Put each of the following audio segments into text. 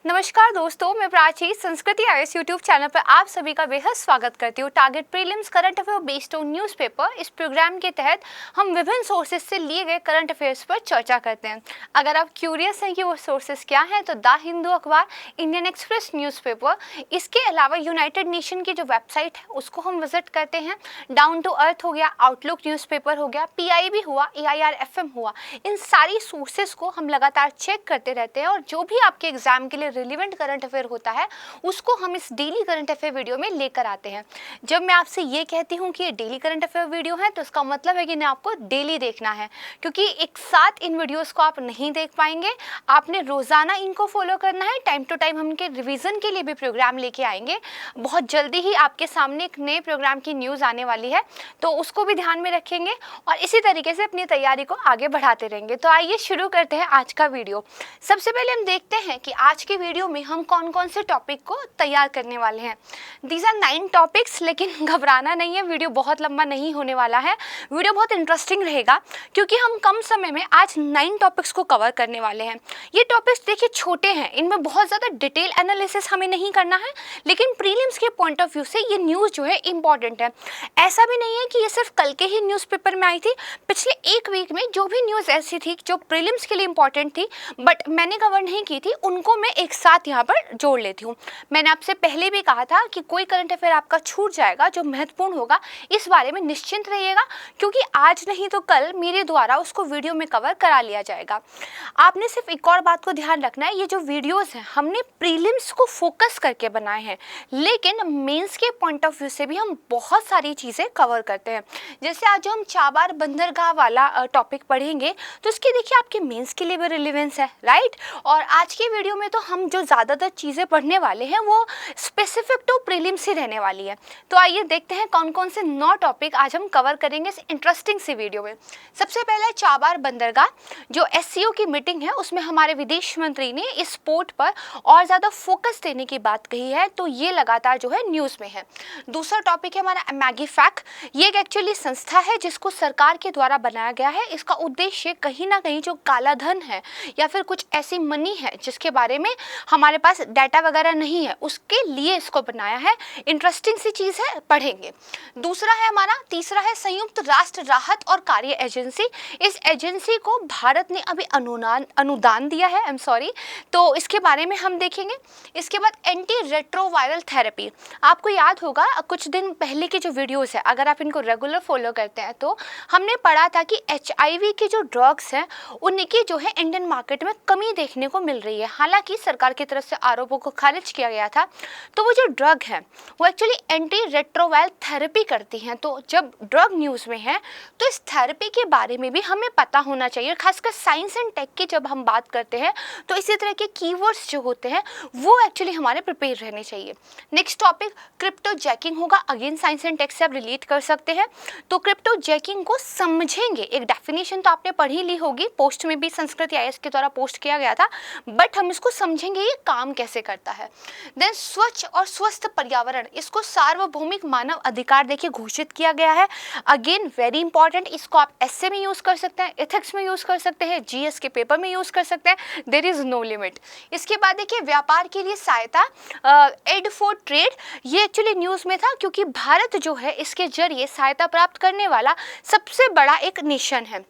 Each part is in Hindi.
नमस्कार दोस्तों, मैं प्राची संस्कृति आईएएस यूट्यूब चैनल पर आप सभी का बेहद स्वागत करती हूँ। Target prelims current affair based on newspaper इस प्रोग्राम के तहत हम विभिन्न सोर्सेज से लिए गए करंट अफेयर्स पर चर्चा करते हैं। अगर आप क्यूरियस हैं कि वो सोर्सेज क्या हैं तो द हिंदू अखबार, इंडियन एक्सप्रेस न्यूज़पेपर, इसके अलावा यूनाइटेड नेशन की जो वेबसाइट है उसको हम विजिट करते हैं। डाउन टू अर्थ हो गया, आउटलुक न्यूज़पेपर हो गया, PIB हुआ, AIR FM हुआ, इन सारी सोर्सेज को हम लगातार चेक करते रहते हैं और जो भी आपके एग्जाम के लिए रिलेवेंट करंट अफेयर होता है उसको हम इस डेली करंट अफेयर वीडियो में लेकर आते हैं। जब मैं आपसे ये कहती हूँ कि ये डेली करंट अफेयर वीडियो है तो इसका मतलब है कि इन्हें आपको डेली देखना है, क्योंकि एक साथ इन वीडियोस को आप नहीं देख पाएंगे। आपने रोजाना इनको फॉलो करना है। टाइम टू टाइम हम इनके रिवीजन के लिए भी प्रोग्राम लेके आएंगे। बहुत जल्दी ही आपके सामने एक नए प्रोग्राम की न्यूज़ आने वाली है, तो उसको भी ध्यान में रखेंगे और इसी तरीके से अपनी तैयारी को आगे बढ़ाते रहेंगे। तो आइए शुरू करते हैं आज का वीडियो। सबसे पहले हम देखते हैं कि आज के वीडियो में हम कौन कौन से टॉपिक को तैयार करने वाले हैं। दीज आर 9 टॉपिक्स, लेकिन घबराना नहीं है, वीडियो बहुत लंबा नहीं होने वाला है। वीडियो बहुत इंटरेस्टिंग रहेगा क्योंकि हम कम समय में आज 9 टॉपिक्स को कवर करने वाले हैं। ये टॉपिक्स देखिए छोटे हैं, इनमें बहुत ज़्यादा डिटेल एनालिसिस हमें नहीं करना है, लेकिन प्रीलिम्स के पॉइंट ऑफ व्यू से ये न्यूज़ जो है इंपॉर्टेंट है। ऐसा भी नहीं है कि ये सिर्फ कल के ही न्यूज़पेपर में आई थी। पिछले एक वीक में जो भी न्यूज़ ऐसी थी जो प्रीलिम्स के लिए इंपॉर्टेंट थी बट मैंने कवर नहीं की थी, उनको मैं एक साथ यहाँ पर जोड़ लेती हूँ। मैंने आपसे पहले भी कहा था कि कोई करंट अफेयर आपका छूट जाएगा जो महत्वपूर्ण होगा, इस बारे में निश्चिंत रहिएगा, क्योंकि आज नहीं तो कल मेरे द्वारा उसको वीडियो में कवर करा लिया जाएगा। आपने सिर्फ एक और बात को ध्यान रखना है, ये जो वीडियोस हैं हमने प्रीलिम्स को फोकस करके बनाए हैं, लेकिन मेंस के पॉइंट ऑफ व्यू से भी हम बहुत सारी चीज़ें कवर करते हैं। जैसे आज जो हम चाबार बंदरगाह वाला टॉपिक पढ़ेंगे तो इसकी देखिए आपके मेंस के लिए भी रिलेवेंस है, राइट। और आज के वीडियो में तो हम जो ज़्यादातर चीज़ें पढ़ने वाले हैं वो स्पेसिफिक टू प्रीलिम्स ही रहने वाली है। तो आइए देखते हैं कौन कौन से 9 टॉपिक आज हम कवर करेंगे इस इंटरेस्टिंग सी वीडियो में। सबसे पहले चाबार बंदरगाह, जो SCO की मीटिंग है उसमें हमारे विदेश मंत्री ने इस पोर्ट पर और ज़्यादा फोकस देने की बात कही है, तो ये लगातार जो है न्यूज़ में है। दूसरा टॉपिक है हमारा मैगीफैक। ये एक एक्चुअली संस्था है जिसको सरकार के द्वारा बनाया गया है। इसका उद्देश्य कहीं ना कहीं जो काला धन है या फिर कुछ ऐसी मनी है जिसके बारे में हमारे पास डाटा वगैरह नहीं है, उसके लिए इसको बनाया है। इंटरेस्टिंग सी चीज़ है, पढ़ेंगे। दूसरा है हमारा, तीसरा है संयुक्त राष्ट्र राहत और कार्य एजेंसी। इस एजेंसी को भारत ने अभी अनुदान दिया है, तो इसके बारे में हम देखेंगे। इसके बाद एंटी रेट्रोवायरल थेरेपी। आपको याद होगा कुछ दिन पहले की जो वीडियोस है, अगर आप इनको रेगुलर फॉलो करते हैं तो हमने पढ़ा था कि HIV के जो ड्रग्स हैं उनकी जो है इंडियन मार्केट में कमी देखने को मिल रही है। हालांकि सरकार की तरफ से आरोपों को खारिज किया गया था। तो वो जो ड्रग है वो एक्चुअली एंटी रेट्रोवायरल थेरेपी करती हैं। तो जब ड्रग न्यूज़ में है तो इस थेरेपी के बारे में भी हमें पता होना चाहिए। खासकर साइंस एंड टेक की जब हम बात करते हैं तो इसी तरह के कीवर्ड्स जो होते हैं वो एक्चुअली हमारे प्रिपेयर रहने चाहिए। नेक्स्ट टॉपिक क्रिप्टो जैकिंग होगा। अगेन साइंस एंड टेक से आप रिलेट कर सकते हैं। तो क्रिप्टो जैकिंग को समझेंगे। एक डेफिनेशन तो आपने पढ़ी ली होगी, पोस्ट में भी संस्कृति IAS के द्वारा पोस्ट किया गया था, बट हम इसको समझेंगे ये काम कैसे करता है। देन स्वच्छ और स्वस्थ पर्यावरण, इसको सार्वभौमिक मानव अधिकार देखिए घोषित किया गया है। अगेन वेरी इंपॉर्टेंट, इसको आप एसए में यूज कर सकते हैं, एथिक्स में यूज कर सकते हैं, GS के पेपर में यूज कर सकते हैं। There is no limit. इसके बाद देखिए व्यापार के लिए सहायता, एड फॉर ट्रेड, ये एक्चुअली न्यूज में था क्योंकि भारत जो है इसके जरिए सहायता प्राप्त करने वाला सबसे बड़ा एक नेशन है।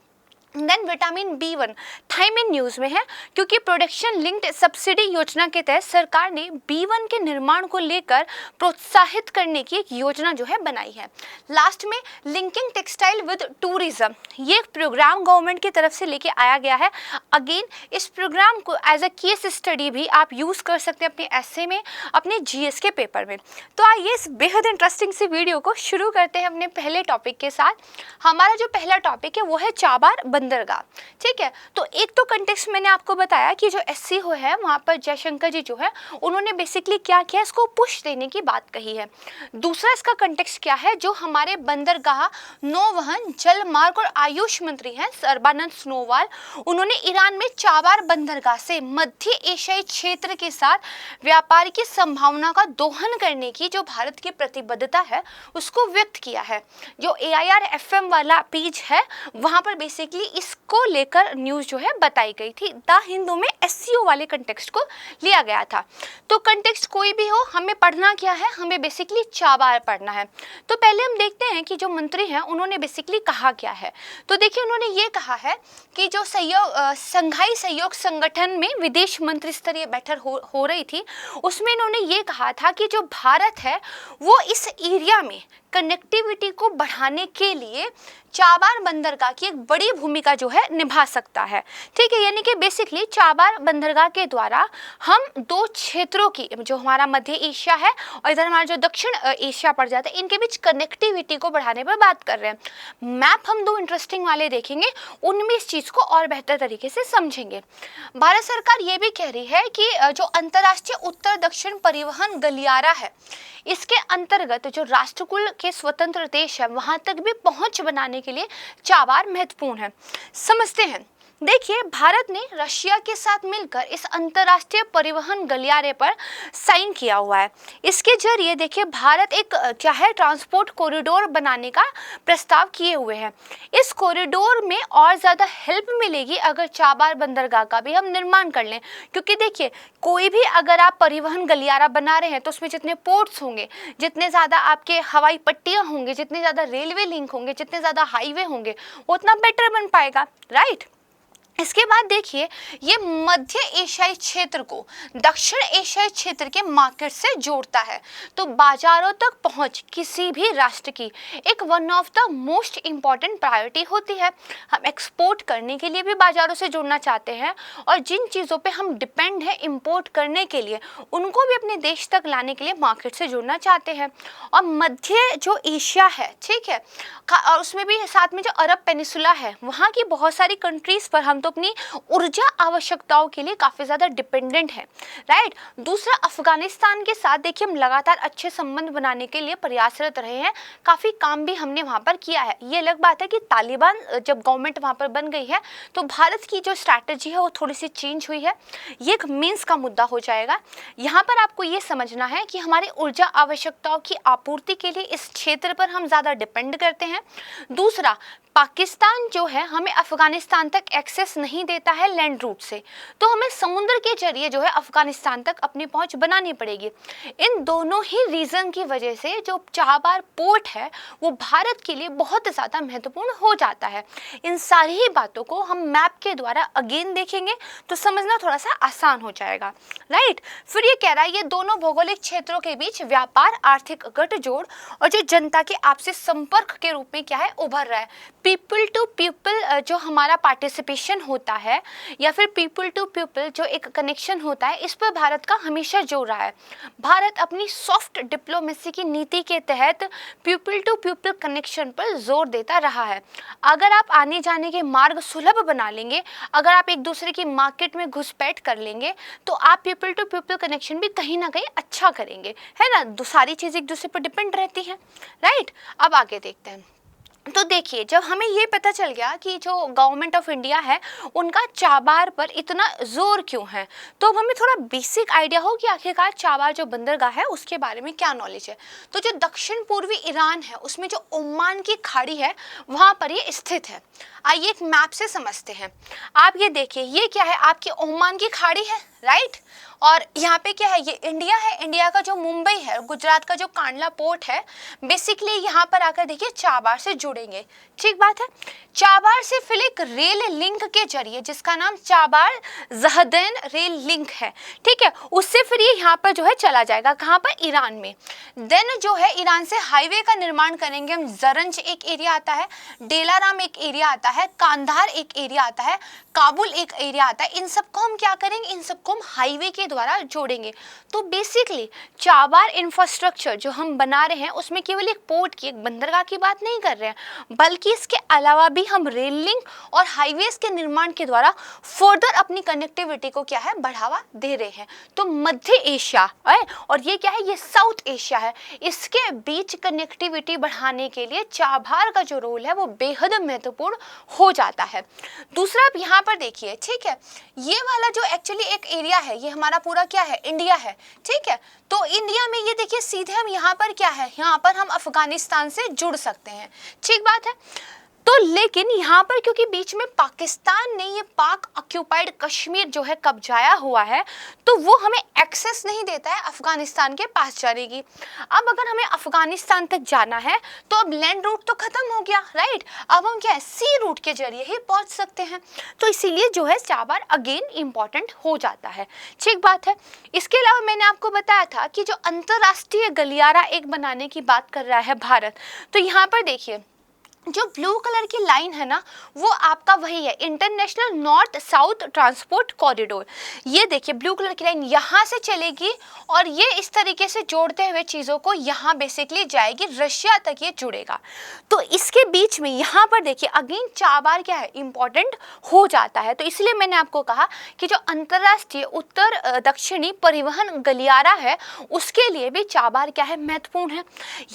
Then vitamin B1 thymine news में है क्योंकि प्रोडक्शन लिंक्ड सब्सिडी योजना के तहत सरकार ने B1 के निर्माण को लेकर प्रोत्साहित करने की एक योजना जो है बनाई है। लास्ट में लिंकिंग टेक्सटाइल विद टूरिज्म, ये एक प्रोग्राम गवर्नमेंट की तरफ से लेके आया गया है। अगेन इस प्रोग्राम को एज अ केस स्टडी भी आप यूज़ कर सकते हैं अपने एसए में, अपने GS के पेपर में। तो आइए इस बेहद इंटरेस्टिंग सी वीडियो को शुरू करते हैं अपने पहले टॉपिक के साथ। हमारा जो पहला टॉपिक है वो है चाबार बंदरगाह। ठीक है, तो एक तो कंटेक्स्ट मैंने आपको बताया कि जो SCO है वहाँ पर जयशंकर जी जो है उन्होंने बेसिकली क्या किया, इसको पुश देने की बात कही है। दूसरा इसका कंटेक्स्ट क्या है, जो हमारे बंदरगाह, नौवहन, जल मार्ग और आयुष मंत्री हैं सर्बानंद सोनोवाल, उन्होंने ईरान में चाबार बंदरगाह से मध्य एशियाई क्षेत्र के साथ व्यापार की संभावना का दोहन करने की जो भारत की प्रतिबद्धता है उसको व्यक्त किया है। जो AIR FM वाला पेज है वहाँ पर बेसिकली इसको लेकर न्यूज़ जो है बताई गई थी। द हिंदू में एससीओ वाले कंटेक्स्ट को लिया गया था। तो कंटेक्स्ट कोई भी हो, हमें पढ़ना क्या है, हमें बेसिकली चाबार पढ़ना है। तो पहले हम देखते हैं कि जो मंत्री हैं उन्होंने बेसिकली कहा क्या है। तो देखिए उन्होंने ये कहा है कि जो संघाई सहयोग संगठन में विदेश मंत्री स्तरीय बैठक हो रही थी, उसमें इन्होंने ये कहा था कि जो भारत है वो इस एरिया में कनेक्टिविटी को बढ़ाने के लिए चाबार बंदरगाह की एक बड़ी भूमिका जो है निभा सकता है। ठीक है, यानी कि बेसिकली चाबार बंदरगाह के द्वारा हम दो क्षेत्रों की, जो हमारा मध्य एशिया है और इधर हमारा जो दक्षिण एशिया पड़ जाता है, इनके बीच कनेक्टिविटी को बढ़ाने पर बात कर रहे हैं। मैप हम दो इंटरेस्टिंग वाले देखेंगे, उनमें इस चीज़ को और बेहतर तरीके से समझेंगे। भारत सरकार ये भी कह रही है कि जो अंतर्राष्ट्रीय उत्तर दक्षिण परिवहन गलियारा है, इसके अंतर्गत जो राष्ट्रकुल के स्वतंत्र देश है वहां तक भी पहुंच बनाने के लिए चाबार महत्वपूर्ण है। समझते हैं। देखिए, भारत ने रशिया के साथ मिलकर इस अंतर्राष्ट्रीय परिवहन गलियारे पर साइन किया हुआ है। इसके जरिए देखिए भारत एक क्या है, ट्रांसपोर्ट कॉरिडोर बनाने का प्रस्ताव किए हुए हैं। इस कॉरिडोर में और ज़्यादा हेल्प मिलेगी अगर चाबार बंदरगाह का भी हम निर्माण कर लें, क्योंकि देखिए कोई भी अगर आप परिवहन गलियारा बना रहे हैं तो उसमें जितने पोर्ट्स होंगे, जितने ज़्यादा आपके हवाई पट्टियाँ होंगे, जितने ज़्यादा रेलवे लिंक होंगे, जितने ज़्यादा हाईवे होंगे, उतना बेटर बन पाएगा, राइट। इसके बाद देखिए ये मध्य एशियाई क्षेत्र को दक्षिण एशियाई क्षेत्र के मार्केट से जोड़ता है। तो बाजारों तक पहुंच किसी भी राष्ट्र की एक one of the most important priority होती है। हम एक्सपोर्ट करने के लिए भी बाजारों से जुड़ना चाहते हैं और जिन चीज़ों पे हम डिपेंड हैं इंपोर्ट करने के लिए, उनको भी अपने देश तक लाने के लिए मार्केट से जुड़ना चाहते हैं। और मध्य जो एशिया है, ठीक है, और उसमें भी साथ में जो अरब पेनिसुला है, वहाँ की बहुत सारी कंट्रीज़ पर हम तो अपनी ऊर्जा आवश्यकताओं के लिए काफ़ी ज़्यादा डिपेंडेंट है, राइट। दूसरा, अफगानिस्तान के साथ देखिए हम लगातार अच्छे संबंध बनाने के लिए प्रयासरत रहे हैं, काफ़ी काम भी हमने वहाँ पर किया है। ये अलग बात है कि तालिबान जब गवर्नमेंट वहाँ पर बन गई है तो भारत की जो स्ट्रैटेजी है वो थोड़ी सी चेंज हुई है, ये एक मीन्स का मुद्दा हो जाएगा। यहाँ पर आपको ये समझना है कि हमारी ऊर्जा आवश्यकताओं की आपूर्ति के लिए इस क्षेत्र पर हम ज़्यादा डिपेंड करते हैं। दूसरा, पाकिस्तान जो है हमें अफगानिस्तान तक एक्सेस नहीं देता है लैंड रूट से, तो हमें समुद्र के जरिए जो है अफगानिस्तान तक अपनी पहुंच बनानी पड़ेगी। इन दोनों ही रीज़न की वजह से जो चाबार पोर्ट है वो भारत के लिए बहुत ज़्यादा महत्वपूर्ण हो जाता है। इन सारी ही बातों को हम मैप के द्वारा अगेन देखेंगे तो समझना थोड़ा सा आसान हो जाएगा, राइट। फिर ये कह रहा है ये दोनों भौगोलिक क्षेत्रों के बीच व्यापार, आर्थिक गठजोड़ और जो जनता के आपसी संपर्क के रूप में क्या है उभर रहा है। पीपल टू पीपल जो हमारा पार्टिसिपेशन होता है या फिर पीपल टू पीपल जो एक कनेक्शन होता है, इस पर भारत का हमेशा जोर रहा है। भारत अपनी सॉफ्ट डिप्लोमेसी की नीति के तहत पीपल टू पीपल कनेक्शन पर जोर देता रहा है। अगर आप आने जाने के मार्ग सुलभ बना लेंगे, अगर आप एक दूसरे की मार्केट में घुसपैठ कर लेंगे, तो आप पीपल टू पीपल कनेक्शन भी कहीं ना कहीं अच्छा करेंगे, है ना। सारी चीज़ एक दूसरे पर डिपेंड रहती है, राइट। अब आगे देखते हैं। तो देखिए जब हमें ये पता चल गया कि जो गवर्नमेंट ऑफ इंडिया है उनका चाबार पर इतना जोर क्यों है, तो अब हमें थोड़ा बेसिक आइडिया हो कि आखिरकार चाबार जो बंदरगाह है उसके बारे में क्या नॉलेज है। तो जो दक्षिण पूर्वी ईरान है उसमें जो ओमान की खाड़ी है वहाँ पर ये स्थित है। आइए एक मैप से समझते हैं। आप ये देखिए, ये क्या है, आपकी ओमान की खाड़ी है, राइट। और यहाँ पे क्या है, ये इंडिया है। इंडिया का जो मुंबई है, गुजरात का जो कांडला पोर्ट है, बेसिकली यहाँ पर आकर देखिए चाबार से जुड़ेंगे, ठीक बात है। चाबार से फिर एक रेल लिंक के जरिए जिसका नाम चाबार जहदैन रेल लिंक है, ठीक है, उससे फिर ये यहाँ पर जो है चला जाएगा, कहाँ पर, ईरान में। देन जो है ईरान से हाईवे का निर्माण करेंगे हम। जरंज एक एरिया आता है, डेलाराम एक एरिया आता है, कांधार एक एरिया आता है, काबुल एक एरिया आता है। इन सबको हम क्या करेंगे, इन सबको हम हाईवे के द्वारा जोड़ेंगे। तो बेसिकली चाबार इंफ्रास्ट्रक्चर जो हम बना रहे हैं उसमें केवल एक पोर्ट की, एक बंदरगाह की बात नहीं कर रहे हैं, बल्कि इसके अलावा भी हम रेल लिंक और हाईवेज के निर्माण के द्वारा फर्दर अपनी कनेक्टिविटी को क्या है, बढ़ावा दे रहे हैं। तो मध्य एशिया है और ये क्या है, ये साउथ एशिया है, इसके बीच कनेक्टिविटी बढ़ाने के लिए चाबार का जो रोल है वो बेहद महत्वपूर्ण हो जाता है। दूसरा आप यहाँ पर देखिए, ठीक है, ये वाला जो एक्चुअली एक एरिया है ये हमारा पूरा क्या है, इंडिया है, ठीक है। तो इंडिया में ये देखिए सीधे हम यहाँ पर क्या है, यहाँ पर हम अफगानिस्तान से जुड़ सकते हैं, ठीक बात है। तो लेकिन यहाँ पर क्योंकि बीच में पाकिस्तान ने ये पाक ऑक्यूपाइड कश्मीर जो है कब्जाया हुआ है, तो वो हमें एक्सेस नहीं देता है अफगानिस्तान के पास जाने की। अब अगर हमें अफगानिस्तान तक जाना है तो अब लैंड रूट तो खत्म हो गया, राइट। अब हम क्या है, सी रूट के जरिए ही पहुंच सकते हैं। तो इसीलिए जो है चाबार अगेन इंपॉर्टेंट हो जाता है, ठीक बात है। इसके अलावा मैंने आपको बताया था कि जो अंतरराष्ट्रीय गलियारा एक बनाने की बात कर रहा है भारत, तो यहाँ पर देखिए जो ब्लू कलर की लाइन है ना, वो आपका वही है international north south transport corridor. ये देखिए ब्लू कलर की लाइन यहाँ से चलेगी और ये इस तरीके से जोड़ते हुए चीज़ों को यहाँ बेसिकली जाएगी, रशिया तक ये जुड़ेगा। तो इसके बीच में यहाँ पर देखिए अगेन चाबार क्या है, इंपॉर्टेंट हो जाता है। तो इसलिए मैंने आपको कहा कि जो अंतर्राष्ट्रीय उत्तर दक्षिणी परिवहन गलियारा है उसके लिए भी चाबार क्या है, महत्वपूर्ण है।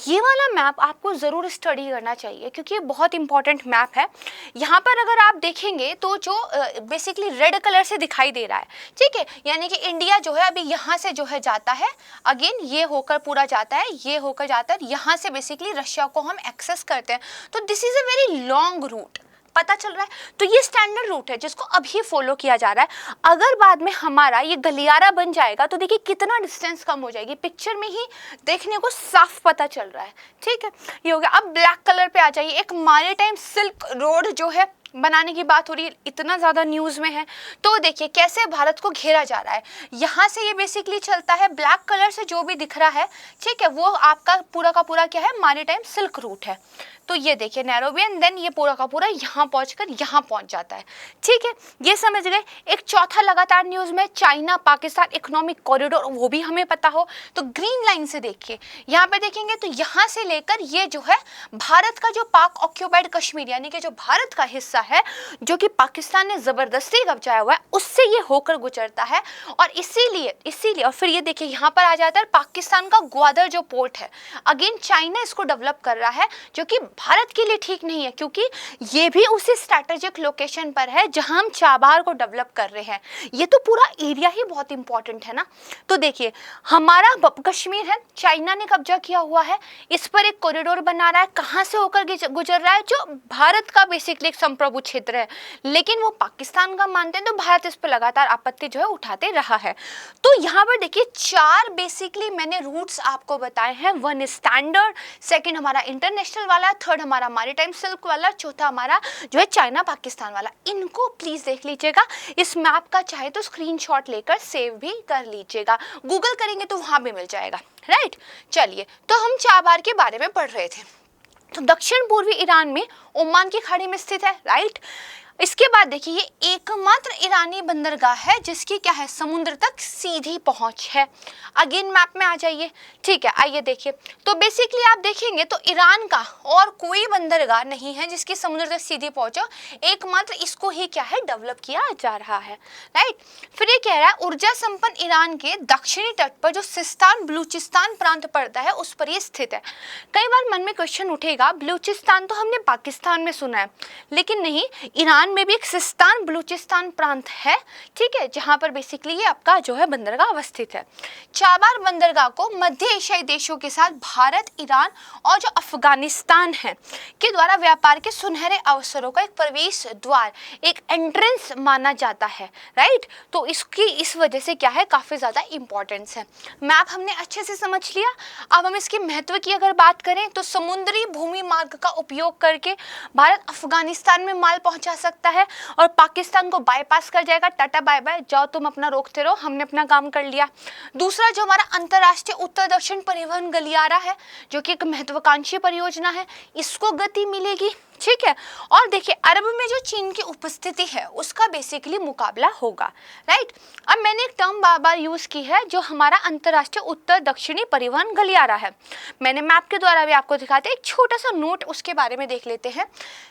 ये वाला मैप आपको ज़रूर स्टडी करना चाहिए क्योंकि बहुत इंपॉर्टेंट मैप है। यहाँ पर अगर आप देखेंगे तो जो बेसिकली रेड कलर से दिखाई दे रहा है, ठीक है, यानी कि इंडिया जो है अभी यहाँ से जो है जाता है, अगेन ये होकर पूरा जाता है, ये होकर जाता है, यहाँ से बेसिकली रशिया को हम एक्सेस करते हैं। तो this is a very long route, पता चल रहा है। तो ये स्टैंडर्ड रूट है जिसको अभी फॉलो किया जा रहा है। अगर बाद में हमारा ये गलियारा बन जाएगा तो देखिए कितना डिस्टेंस कम हो जाएगी, पिक्चर में ही देखने को साफ पता चल रहा है, ठीक है। ये हो गया। अब ब्लैक कलर पे आ जाइए, एक मैरीटाइम सिल्क रोड जो है बनाने की बात हो रही है, इतना ज़्यादा न्यूज़ में है। तो देखिए कैसे भारत को घेरा जा रहा है, यहाँ से ये बेसिकली चलता है, ब्लैक कलर से जो भी दिख रहा है, ठीक है, वो आपका पूरा का पूरा क्या है, मैरीटाइम सिल्क रूट है। तो ये देखिए नैरोबियन, देन ये पूरा का पूरा यहाँ पहुँचकर यहाँ पहुँच जाता है, ठीक है, ये समझ गए। एक चौथा लगातार न्यूज़ में चाइना पाकिस्तान इकोनॉमिक कॉरिडोर, वो भी हमें पता हो तो ग्रीन लाइन से देखिए, यहाँ पे देखेंगे तो यहाँ से लेकर ये जो है भारत का जो पाक ऑक्यूपाइड कश्मीर यानी कि जो भारत का हिस्सा है जो कि पाकिस्तान ने जबरदस्ती कब्जाया हुआ है, उससे ये होकर गुजरता है। और इसीलिए और फिर ये देखिए यहाँ पर आ जाता है पाकिस्तान का ग्वादर जो पोर्ट है, अगेन चाइना इसको डेवलप कर रहा है जो कि भारत के लिए ठीक नहीं है क्योंकि ये भी उसी स्ट्रैटेजिक लोकेशन पर है जहां हम चाबार को डेवलप कर रहे हैं। ये तो पूरा एरिया ही बहुत इंपॉर्टेंट है ना। तो देखिए हमारा कश्मीर है, चाइना ने कब्जा किया हुआ है, इस पर एक कॉरिडोर बना रहा है, कहां से होकर गुजर रहा है, जो भारत का बेसिकली एक संप्रभु क्षेत्र है, लेकिन वो पाकिस्तान का मानते हैं तो भारत इस पर लगातार आपत्ति जो है उठाते रहा है। तो यहाँ पर देखिए चार बेसिकली मैंने रूट्स आपको बताए हैं, वन स्टैंडर्ड, सेकंड हमारा इंटरनेशनल वाला, थर्ड हमारा मैरीटाइम सिल्क वाला, चौथा हमारा जो है चाइना पाकिस्तान वाला। इनको प्लीज देख लीजिएगा, इस मैप का चाहे तो स्क्रीनशॉट लेकर सेव भी कर लीजिएगा, गूगल करेंगे तो वहां भी मिल जाएगा, राइट। चलिए, तो हम चाबार के बारे में पढ़ रहे थे। तो दक्षिण पूर्वी ईरान में ओमान की खाड़ी में स्थित है, राइट। इसके बाद देखिए ये एकमात्र ईरानी बंदरगाह है जिसकी क्या है, समुद्र तक सीधी पहुंच है। अगेन मैप में आ जाइए, ठीक है, आइए देखिए। तो बेसिकली आप देखेंगे तो ईरान का और कोई बंदरगाह नहीं है जिसकी समुद्र तक सीधी पहुंचो, एकमात्र इसको ही क्या है डेवलप किया जा रहा है, राइट। फिर ये कह रहा है ऊर्जा संपन्न ईरान के दक्षिणी तट पर जो सिस्तान बलूचिस्तान प्रांत पड़ता है उस पर ये स्थित है। कई बार मन में क्वेश्चन उठेगा, बलूचिस्तान तो हमने पाकिस्तान में सुना है, लेकिन नहीं, ईरान में भी एक सिस्तान बलूचिस्तान प्रांत है, ठीक है, जहां पर बेसिकली ये आपका जो है बंदरगाह अवस्थित है। चाबार बंदरगाह को मध्य एशियाई देशों के साथ भारत, ईरान और जो अफगानिस्तान है के द्वारा व्यापार के सुनहरे अवसरों का एक प्रवेश द्वार, एक एंट्रेंस माना जाता है, राइट। तो इसकी इस वजह से क्या है, काफी ज्यादा इंपॉर्टेंस है। मैप हमने अच्छे से समझ लिया। अब हम इसके महत्व की अगर बात करें तो समुद्री भूमि मार्ग का उपयोग करके भारत अफगानिस्तान में माल पहुंचा सकता है और पाकिस्तान को बाईपास कर जाएगा, टाटा बाय बाय, जाओ तुम अपना रोकते रहो, हमने अपना काम कर लिया। दूसरा जो हमारा अंतरराष्ट्रीय उत्तर दक्षिण परिवहन गलियारा है जो कि एक महत्वाकांक्षी परियोजना है, इसको गति मिलेगी, ठीक है। और देखिए अरब में जो चीन की उपस्थिति है उसका बेसिकली मुकाबला होगा, राइट। अब मैंने एक टर्म बार बार यूज की है जो हमारा अंतरराष्ट्रीय उत्तर दक्षिणी परिवहन गलियारा है, मैंने मैप के द्वारा भी आपको दिखाते हैं, एक छोटा सा नोट उसके बारे में देख लेते हैं।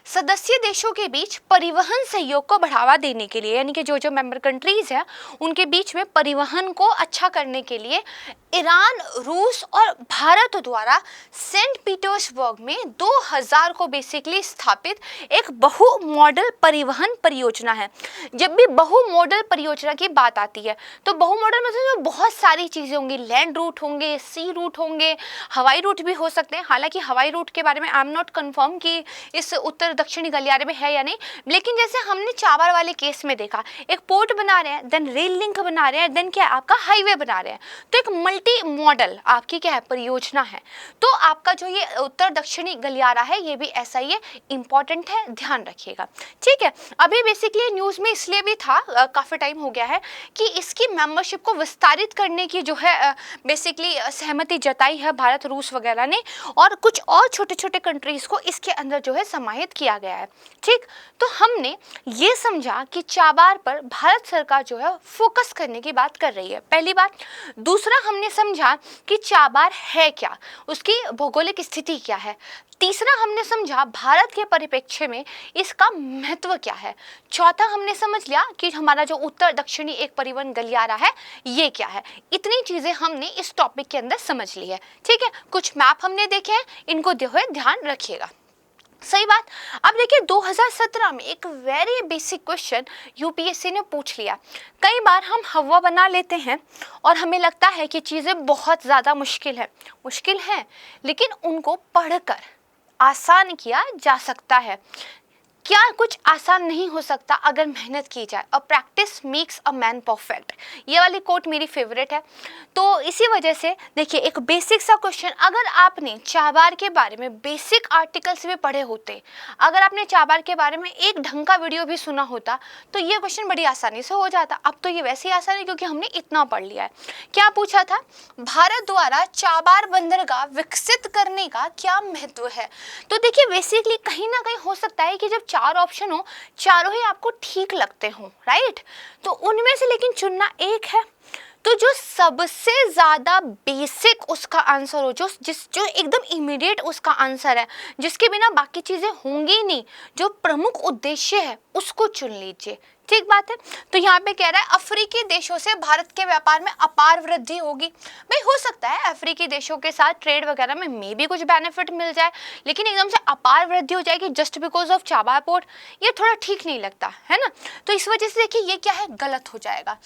सदस्य देशों के बीच परिवहन सहयोग को बढ़ावा देने के लिए, यानी कि जो जो मेंबर कंट्रीज है उनके बीच में परिवहन को अच्छा करने के लिए ईरान, रूस और भारत द्वारा सेंट पीटर्सबर्ग में 2000 को बेसिकली स्थापित एक बहु मॉडल परिवहन परियोजना है। जब भी बहु मॉडल परियोजना की बात आती है तो बहु मॉडल मतलब बहुत सारी चीज़ें होंगी, लैंड रूट होंगे, सी रूट होंगे, हवाई रूट भी हो सकते हैं। हालांकि हवाई रूट के बारे में आई एम नॉट कन्फर्म कि इस उत्तर दक्षिणी गलियारे में है या नहीं, लेकिन जैसे हमने चाबार वाले केस में देखा, एक पोर्ट बना रहे हैं, देन रेल लिंक बना रहे हैं, देन क्या है आपका हाईवे बना रहे हैं, तो एक मल्टी मॉडल आपकी क्या है परियोजना है। तो आपका जो ये उत्तर दक्षिणी गलियारा है ये भी ऐसा ही है, इंपॉर्टेंट है, ध्यान रखिएगा। ठीक है, अभी बेसिकली न्यूज में इसलिए भी था, काफी टाइम हो गया है, कि इसकी मेंबरशिप को विस्तारित करने की जो है बेसिकली सहमति जताई है भारत, रूस वगैरह ने, और कुछ और छोटे छोटे कंट्रीज को इसके अंदर जो है समाहित किया गया है। ठीक, तो हमने ये समझा कि चाबार पर भारत सरकार जो है फोकस करने की बात कर रही है, पहली बात। दूसरा, हमने समझा कि चाबार है क्या, उसकी भौगोलिक स्थिति क्या है। तीसरा, हमने समझा भारत के परिप्रेक्ष्य में इसका महत्व क्या है। चौथा, हमने समझ लिया कि हमारा जो उत्तर दक्षिणी एक परिवहन गलियारा है ये क्या है। इतनी चीजें हमने इस टॉपिक के अंदर समझ ली है। ठीक है, कुछ मैप हमने देखे हैं, इनको ध्यान रखिएगा। सही बात। अब देखिए 2017 में एक वेरी बेसिक क्वेश्चन यूपीएससी ने पूछ लिया। कई बार हम हवा बना लेते हैं और हमें लगता है कि चीज़ें बहुत ज़्यादा मुश्किल है, लेकिन उनको पढ़कर आसान किया जा सकता है। क्या कुछ आसान नहीं हो सकता अगर मेहनत की जाए, और practice makes a man perfect. ये वाली कोट मेरी फेवरेट है। तो इसी वजह से देखिए एक बेसिक सा क्वेश्चन, अगर आपने चाबार के बारे में बेसिक आर्टिकल्स भी पढ़े होते, अगर आपने चाबार के बारे में एक ढंग का वीडियो भी सुना होता, तो ये क्वेश्चन बड़ी आसानी से हो जाता। अब तो ये वैसे ही आसान है क्योंकि हमने इतना पढ़ लिया है। क्या पूछा था, भारत द्वारा चाबार बंदरगाह विकसित करने का क्या महत्व है। तो देखिए बेसिकली कहीं ना कहीं हो सकता है कि जब चार ऑप्शन हो, चारों ही आपको ठीक लगते हो, राइट, तो उनमें से लेकिन चुनना एक है। तो जो सबसे ज्यादा बेसिक उसका आंसर हो, जो एकदम इमीडिएट उसका आंसर है, जिसके बिना बाकी चीजें होंगी नहीं, जो प्रमुख उद्देश्य है उसको चुन लीजिए। ठीक बात है। तो यहाँ पे कह रहा है अफ्रीकी देशों से भारत के व्यापार में अपार वृद्धि होगी। भाई हो सकता है अफ्रीकी देशों के साथ ट्रेड वगैरह में मे भी कुछ बेनिफिट मिल जाए, लेकिन एकदम से अपार वृद्धि हो जाएगी just because of Chabahar port, ये थोड़ा ठीक नहीं लगता है ना। तो इस वजह से देखिए ये क्या है, गलत हो जाएगा।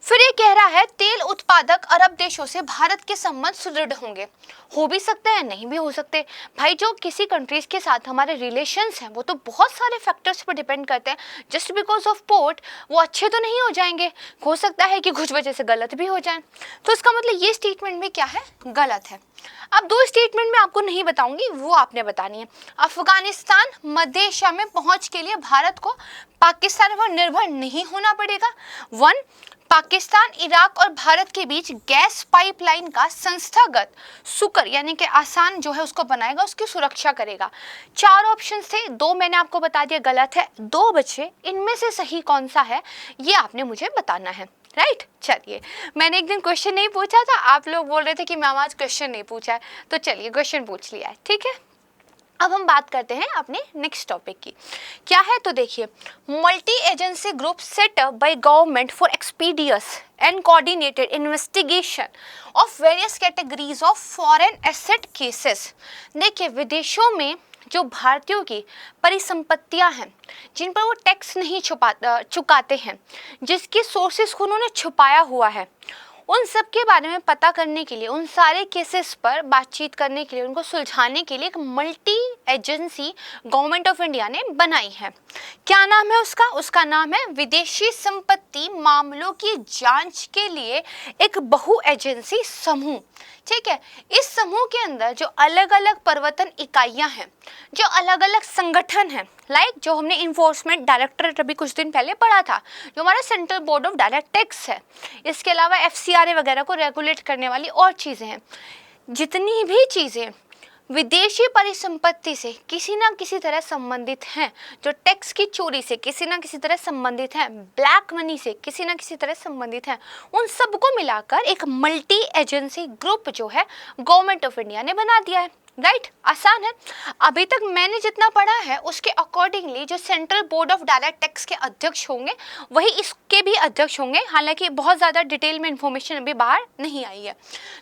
फिर ये कह रहा है तेल उत्पादक अरब देशों से भारत के संबंध सुदृढ़ होंगे। हो भी सकते हैं, नहीं भी हो सकते। भाई जो किसी कंट्रीज के साथ हमारे रिलेशंस हैं वो तो बहुत सारे फैक्टर्स पर डिपेंड करते हैं। जस्ट बिकॉज ऑफ पोर्ट वो अच्छे तो नहीं हो जाएंगे, हो सकता है कि कुछ वजह से गलत भी हो जाए। तो इसका मतलब ये स्टेटमेंट में क्या है, गलत है। अब दो स्टेटमेंट में आपको नहीं बताऊंगी, वो आपने बतानी है। अफगानिस्तान मध्य एशिया में पहुंच के लिए भारत को पाकिस्तान पर निर्भर नहीं होना पड़ेगा। वन, पाकिस्तान, इराक और भारत के बीच गैस पाइपलाइन का संस्थागत सुकर यानी कि आसान जो है उसको बनाएगा, उसकी सुरक्षा करेगा। चार ऑप्शन थे, दो मैंने आपको बता दिया गलत है, दो बचे। इनमें से सही कौन सा है ये आपने मुझे बताना है, राइट। चलिए, मैंने एक दिन क्वेश्चन नहीं पूछा था, आप लोग बोल रहे थे कि मैम आज क्वेश्चन नहीं पूछा है, तो चलिए क्वेश्चन पूछ लिया है, ठीक है। अब हम बात करते हैं अपने नेक्स्ट टॉपिक की। क्या है तो देखिए, multi agency group set up by government for expeditious and coordinated investigation of various categories of foreign asset cases. देखिए विदेशों में जो भारतीयों की परिसंपत्तियां हैं जिन पर वो टैक्स नहीं चुकाते हैं, जिसके सोर्सेस को उन्होंने छुपाया हुआ है, उन सब के बारे में पता करने के लिए, उन सारे केसेस पर बातचीत करने के लिए, उनको सुलझाने के लिए एक multi agency government of India ने बनाई है। क्या नाम है उसका? उसका नाम है विदेशी संपत्ति मामलों की जांच के लिए एक बहु एजेंसी समूह। ठीक है, इस समूह के अंदर जो अलग अलग प्रवर्तन इकाइयां हैं, जो अलग अलग संगठन हैं, लाइक जो हमने इन्फोर्समेंट डायरेक्टरेट अभी कुछ दिन पहले पढ़ा था, जो हमारा central board of direct tax है, इसके अलावा एफसीआरए वगैरह को रेगुलेट करने वाली और चीज़ें हैं। जितनी भी चीज़ें विदेशी परिसंपत्ति से किसी ना किसी तरह संबंधित हैं, जो टैक्स की चोरी से किसी ना किसी तरह संबंधित हैं, ब्लैक मनी से किसी ना किसी तरह संबंधित हैं, उन सबको मिलाकर एक मल्टी एजेंसी ग्रुप जो है गवर्नमेंट ऑफ इंडिया ने बना दिया है। राइट, आसान है। अभी तक मैंने जितना पढ़ा है उसके अकॉर्डिंगली जो central board of direct tax के अध्यक्ष होंगे वही इसके भी अध्यक्ष होंगे, हालांकि बहुत ज़्यादा डिटेल में इंफॉर्मेशन अभी बाहर नहीं आई है।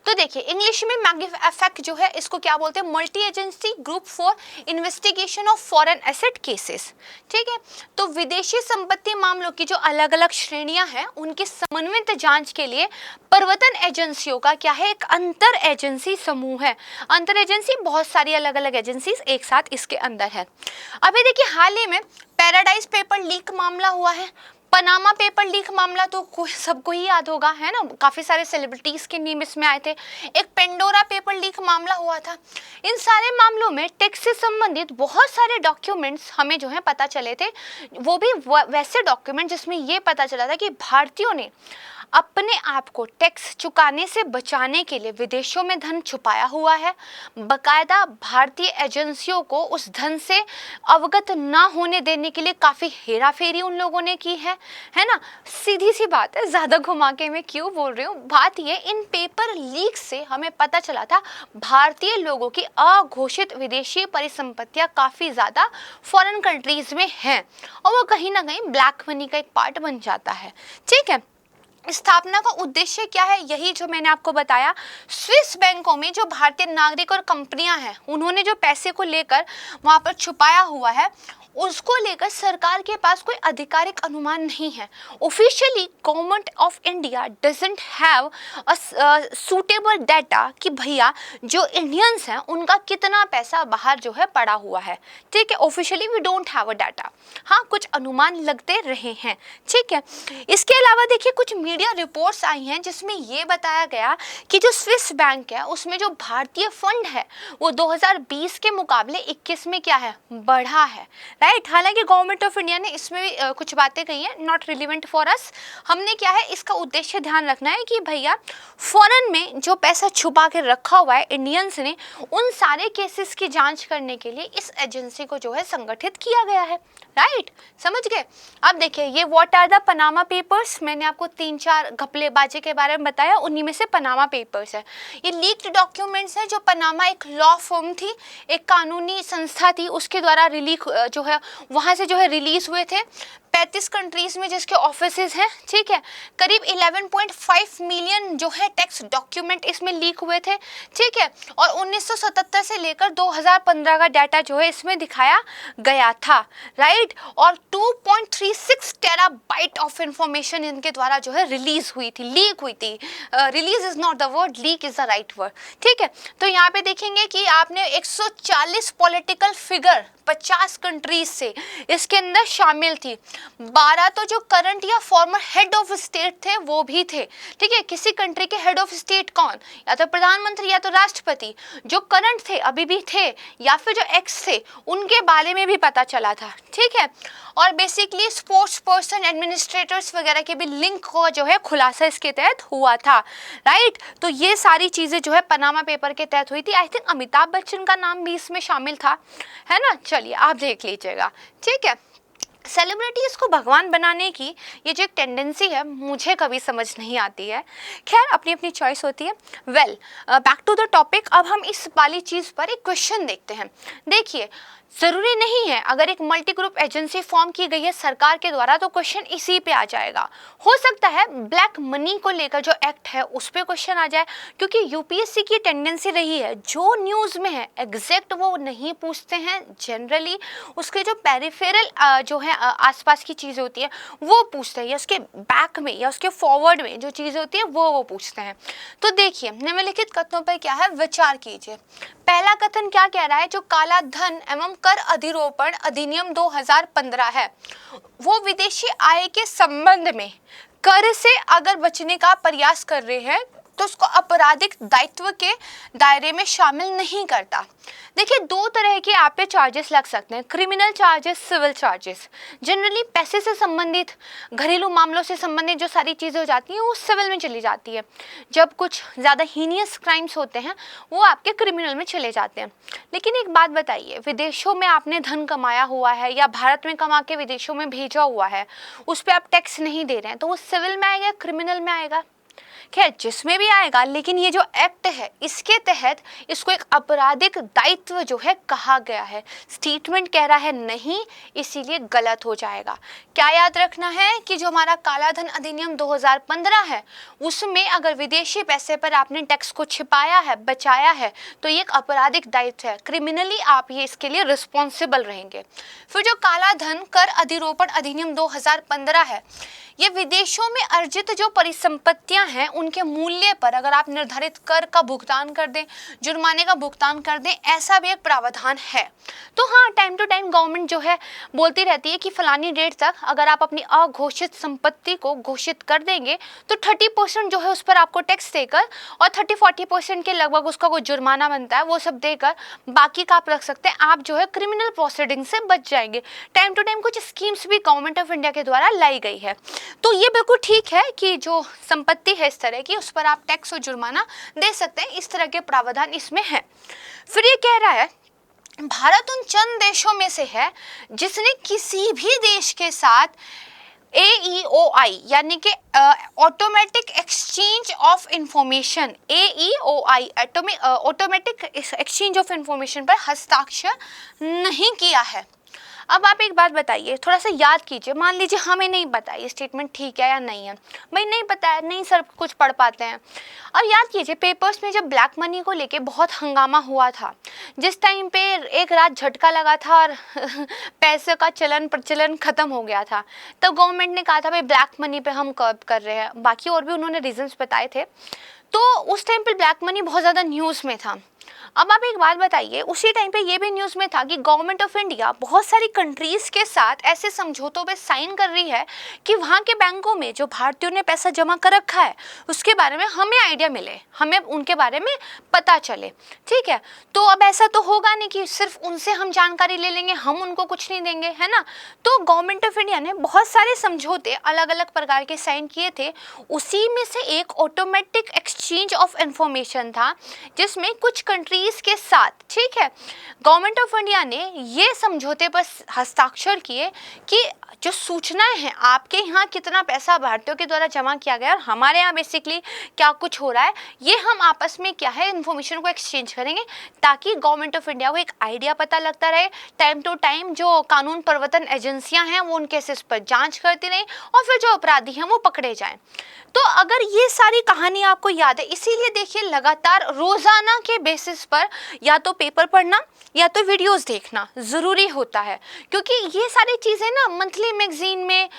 तो देखिए इंग्लिश में मैग्निफिक जो है इसको क्या बोलते हैं, multi agency group for investigation of foreign asset cases. ठीक है, तो विदेशी संपत्ति मामलों की जो अलग अलग श्रेणियां हैं उनकी समन्वित जांच के लिए प्रवर्तन एजेंसियों का क्या है, एक अंतर एजेंसी समूह है। अंतर एजेंसी बहुत सारी अलग अलग एजेंसीज एक साथ इसके अंदर है। अभी देखिए हाल ही में पैराडाइज पेपर लीक मामला हुआ है, पनामा पेपर लीक मामला तो सबको ही याद होगा, है ना, काफी सारे सेलिब्रिटीज के नेम इसमें आए थे। एक पेंडोरा पेपर लीक मामला हुआ था। इन सारे मामलों में टैक्स से संबंधित बहुत सारे डॉक्यूमेंट्स हमें जो है पता चले थे, वो भी वैसे डॉक्यूमेंट जिसमें ये पता चला था कि भारतीयों ने अपने आप को टैक्स चुकाने से बचाने के लिए विदेशों में धन छुपाया हुआ है। बकायदा भारतीय एजेंसियों को उस धन से अवगत ना होने देने के लिए काफ़ी हेराफेरी उन लोगों ने की है ना। सीधी सी बात है, ज़्यादा घुमा के मैं क्यों बोल रही हूँ, बात ये इन पेपर लीक से हमें पता चला था भारतीय लोगों की अघोषित विदेशी परिसंपत्तियाँ काफ़ी ज़्यादा फॉरेन कंट्रीज में हैं और वो कहीं ना कहीं ब्लैक मनी का एक पार्ट बन जाता है। ठीक है, स्थापना का उद्देश्य क्या है, यही जो मैंने आपको बताया। स्विस बैंकों में जो भारतीय नागरिक और कंपनियां हैं उन्होंने जो पैसे को लेकर वहां पर छुपाया हुआ है उसको लेकर सरकार के पास कोई आधिकारिक अनुमान नहीं है। Officially government of India doesn't have a suitable data कि भैया जो इंडियंस हैं उनका कितना पैसा बाहर जो है पड़ा हुआ है। ठीक है, officially we don't have a data. हाँ, कुछ अनुमान लगते रहे हैं। ठीक है, इसके अलावा देखिए कुछ मीडिया रिपोर्ट्स आई हैं जिसमें ये बताया गया कि जो स्विस बैंक है उसमें जो भारतीय फंड है वो 2020 के मुकाबले 21 में क्या है, बढ़ा है। राइट, हालांकि गवर्नमेंट ऑफ इंडिया ने इसमें भी कुछ बातें कही हैं, नॉट रिलेवेंट फॉर अस। हमने क्या है इसका उद्देश्य ध्यान रखना है कि भैया फॉरेन में जो पैसा छुपा के रखा हुआ है इंडियंस ने, उन सारे केसेस की जांच करने के लिए इस एजेंसी को जो है संगठित किया गया है। राइट, समझ गए। अब देखिए ये what are the Panama papers, मैंने आपको 3-4 घपलेबाजी के बारे में बताया, उन्हीं में से पनामा पेपर्स है। ये लीक्ड डॉक्यूमेंट्स हैं जो पनामा एक लॉ फर्म थी, एक कानूनी संस्था थी, उसके द्वारा रिलीक जो है वहाँ से जो है रिलीज हुए थे 35 कंट्रीज में जिसके ऑफिसेज हैं। ठीक है, करीब 11.5 मिलियन जो है टैक्स डॉक्यूमेंट इसमें लीक हुए थे। ठीक है, और 1977 से लेकर 2015 का डाटा जो है इसमें दिखाया गया था। राइट, और 2.36 टेराबाइट ऑफ इंफॉर्मेशन इनके द्वारा जो है रिलीज हुई थी, लीक हुई थी। Release is not the word, leak is the right word. ठीक है, तो यहाँ पे देखेंगे कि आपने 140 पॉलिटिकल फिगर 50 कंट्रीज से इसके अंदर शामिल थी। 12 तो जो करंट या फॉर्मर हेड ऑफ स्टेट थे वो भी थे। ठीक है, किसी कंट्री के हेड ऑफ स्टेट कौन, या तो प्रधानमंत्री या तो राष्ट्रपति, जो करंट थे अभी भी थे या फिर जो एक्स थे उनके बारे में भी पता चला था। ठीक है, और बेसिकली स्पोर्ट्स पर्सन, एडमिनिस्ट्रेटर्स वगैरह के भी लिंक को जो है खुलासा इसके तहत हुआ था। राइट, तो ये सारी चीज़ें जो है पनामा पेपर के तहत हुई थी। आई थिंक अमिताभ बच्चन का नाम भी इसमें शामिल था, है ना। चलिए आप देख लीजिएगा। ठीक है, सेलिब्रिटीज़ को भगवान बनाने की ये जो एक टेंडेंसी है मुझे कभी समझ नहीं आती है। खैर अपनी अपनी चॉइस होती है। Well, back to the topic. अब हम इस वाली चीज़ पर एक क्वेश्चन देखते हैं। देखिए, ज़रूरी नहीं है अगर एक मल्टी ग्रुप एजेंसी फॉर्म की गई है सरकार के द्वारा तो क्वेश्चन इसी पे आ जाएगा। हो सकता है ब्लैक मनी को लेकर जो एक्ट है उस पर क्वेश्चन आ जाए, क्योंकि यूपीएससी की टेंडेंसी रही है जो न्यूज़ में है एग्जैक्ट वो नहीं पूछते हैं। जनरली उसके जो पेरिफेरल जो है आसपास की चीज़ें होती है वो पूछते हैं, या उसके बैक में या उसके फॉरवर्ड में जो चीज़ें होती है वो पूछते हैं। तो देखिए निम्नलिखित कथनों पर क्या है विचार कीजिए। पहला कथन क्या कह रहा है, जो काला धन एवं कर अधिरोपण अधिनियम 2015 है वो विदेशी आय के संबंध में कर से अगर बचने का प्रयास कर रहे हैं तो उसको आपराधिक दायित्व के दायरे में शामिल नहीं करता। देखिए दो तरह के आप पे चार्जेस लग सकते हैं, criminal charges, civil charges. Generally पैसे से संबंधित, घरेलू मामलों से संबंधित जो सारी चीज़ें हो जाती हैं वो सिविल में चली जाती है। जब कुछ ज़्यादा हीनियस क्राइम्स होते हैं वो आपके क्रिमिनल में चले जाते हैं। लेकिन एक बात बताइए, विदेशों में आपने धन कमाया हुआ है या भारत में कमा के विदेशों में भेजा हुआ है, उस पर आप टैक्स नहीं दे रहे हैं तो वो सिविल में आएगा क्रिमिनल में आएगा? खैर जिसमें भी आएगा, लेकिन ये जो एक्ट है इसके तहत इसको एक आपराधिक दायित्व जो है कहा गया है। स्टेटमेंट कह रहा है नहीं, इसीलिए गलत हो जाएगा। क्या याद रखना है कि जो हमारा कालाधन अधिनियम 2015 है उसमें अगर विदेशी पैसे पर आपने टैक्स को छिपाया है, बचाया है, तो ये एक आपराधिक दायित्व है, क्रिमिनली आप ये इसके लिए रिस्पॉन्सिबल रहेंगे। फिर जो काला धन कर अधिरोपण अधिनियम 2015 है, ये विदेशों में अर्जित जो परिसंपत्तियां हैं उनके मूल्य पर अगर आप निर्धारित कर का भुगतान कर दें, जुर्माने का भुगतान कर दें, ऐसा भी एक प्रावधान है। तो हाँ, टाइम टू टाइम गवर्नमेंट जो है बोलती रहती है कि फलानी डेट तक अगर आप अपनी अघोषित संपत्ति को घोषित कर देंगे तो 30% जो है उस पर आपको टैक्स देकर और 30-40% के लगभग उसका कोई जुर्माना बनता है वो सब देकर बाकी का आप रख सकते हैं। आप जो है क्रिमिनल प्रोसीडिंग से बच जाएंगे। टाइम टू टाइम कुछ स्कीम्स भी गवर्नमेंट ऑफ इंडिया के द्वारा लाई गई है। तो ये बिल्कुल ठीक है कि जो संपत्ति है इस तरह की उस पर आप टैक्स और जुर्माना दे सकते हैं, इस तरह के प्रावधान इसमें है। फिर ये कह रहा है भारत उन चंद देशों में से है जिसने किसी भी देश के साथ AEOI यानी कि automatic exchange of information, AEOI automatic exchange of information पर हस्ताक्षर नहीं किया है। अब आप एक बात बताइए, थोड़ा सा याद कीजिए, मान लीजिए हमें नहीं पता ये स्टेटमेंट ठीक है या नहीं है, भाई नहीं पता है, नहीं सर कुछ पढ़ पाते हैं। अब याद कीजिए पेपर्स में जब ब्लैक मनी को लेके बहुत हंगामा हुआ था, जिस टाइम पे एक रात झटका लगा था और पैसे का चलन प्रचलन खत्म हो गया था, तब गवर्नमेंट ने कहा था भाई ब्लैक मनी पे हम कर्ब कर रहे हैं, बाकी और भी उन्होंने रीजंस बताए थे। तो उस टाइम पे ब्लैक मनी बहुत ज़्यादा न्यूज़ में था। अब आप एक बात बताइए, उसी टाइम पे ये भी न्यूज़ में था कि गवर्नमेंट ऑफ इंडिया बहुत सारी कंट्रीज़ के साथ ऐसे समझौतों पे साइन कर रही है कि वहाँ के बैंकों में जो भारतीयों ने पैसा जमा कर रखा है उसके बारे में हमें आइडिया मिले, हमें उनके बारे में पता चले। ठीक है, तो अब ऐसा तो होगा नहीं कि सिर्फ उनसे हम जानकारी ले लेंगे, हम उनको कुछ नहीं देंगे, है ना। तो गवर्नमेंट ऑफ इंडिया ने बहुत सारे समझौते अलग अलग प्रकार के साइन किए थे, उसी में से एक ऑटोमेटिक एक्सचेंज ऑफ इंफॉर्मेशन था, जिसमें कुछ कंट्रीज के साथ, ठीक है, गवर्नमेंट ऑफ इंडिया ने ये समझौते पर हस्ताक्षर किए कि जो सूचनाएं हैं आपके यहाँ कितना पैसा भारतीयों के द्वारा जमा किया गया और हमारे यहाँ बेसिकली क्या कुछ हो रहा है, ये हम आपस में क्या है इन्फॉर्मेशन को एक्सचेंज करेंगे ताकि गवर्नमेंट ऑफ इंडिया को एक आइडिया पता लगता रहे। टाइम टू टाइम जो कानून प्रवर्तन एजेंसियां हैं वो उन केसेस पर जांच करती रहें और फिर जो अपराधी हैं वो पकड़े जाएं। तो अगर ये सारी कहानी आपको याद है, इसीलिए देखिए लगातार रोजाना के बेसिस पर या तो पेपर पढ़ना या तो वीडियोस देखना ज़रूरी होता है, क्योंकि ये सारी चीज़ें ना मंथली मैगजीन में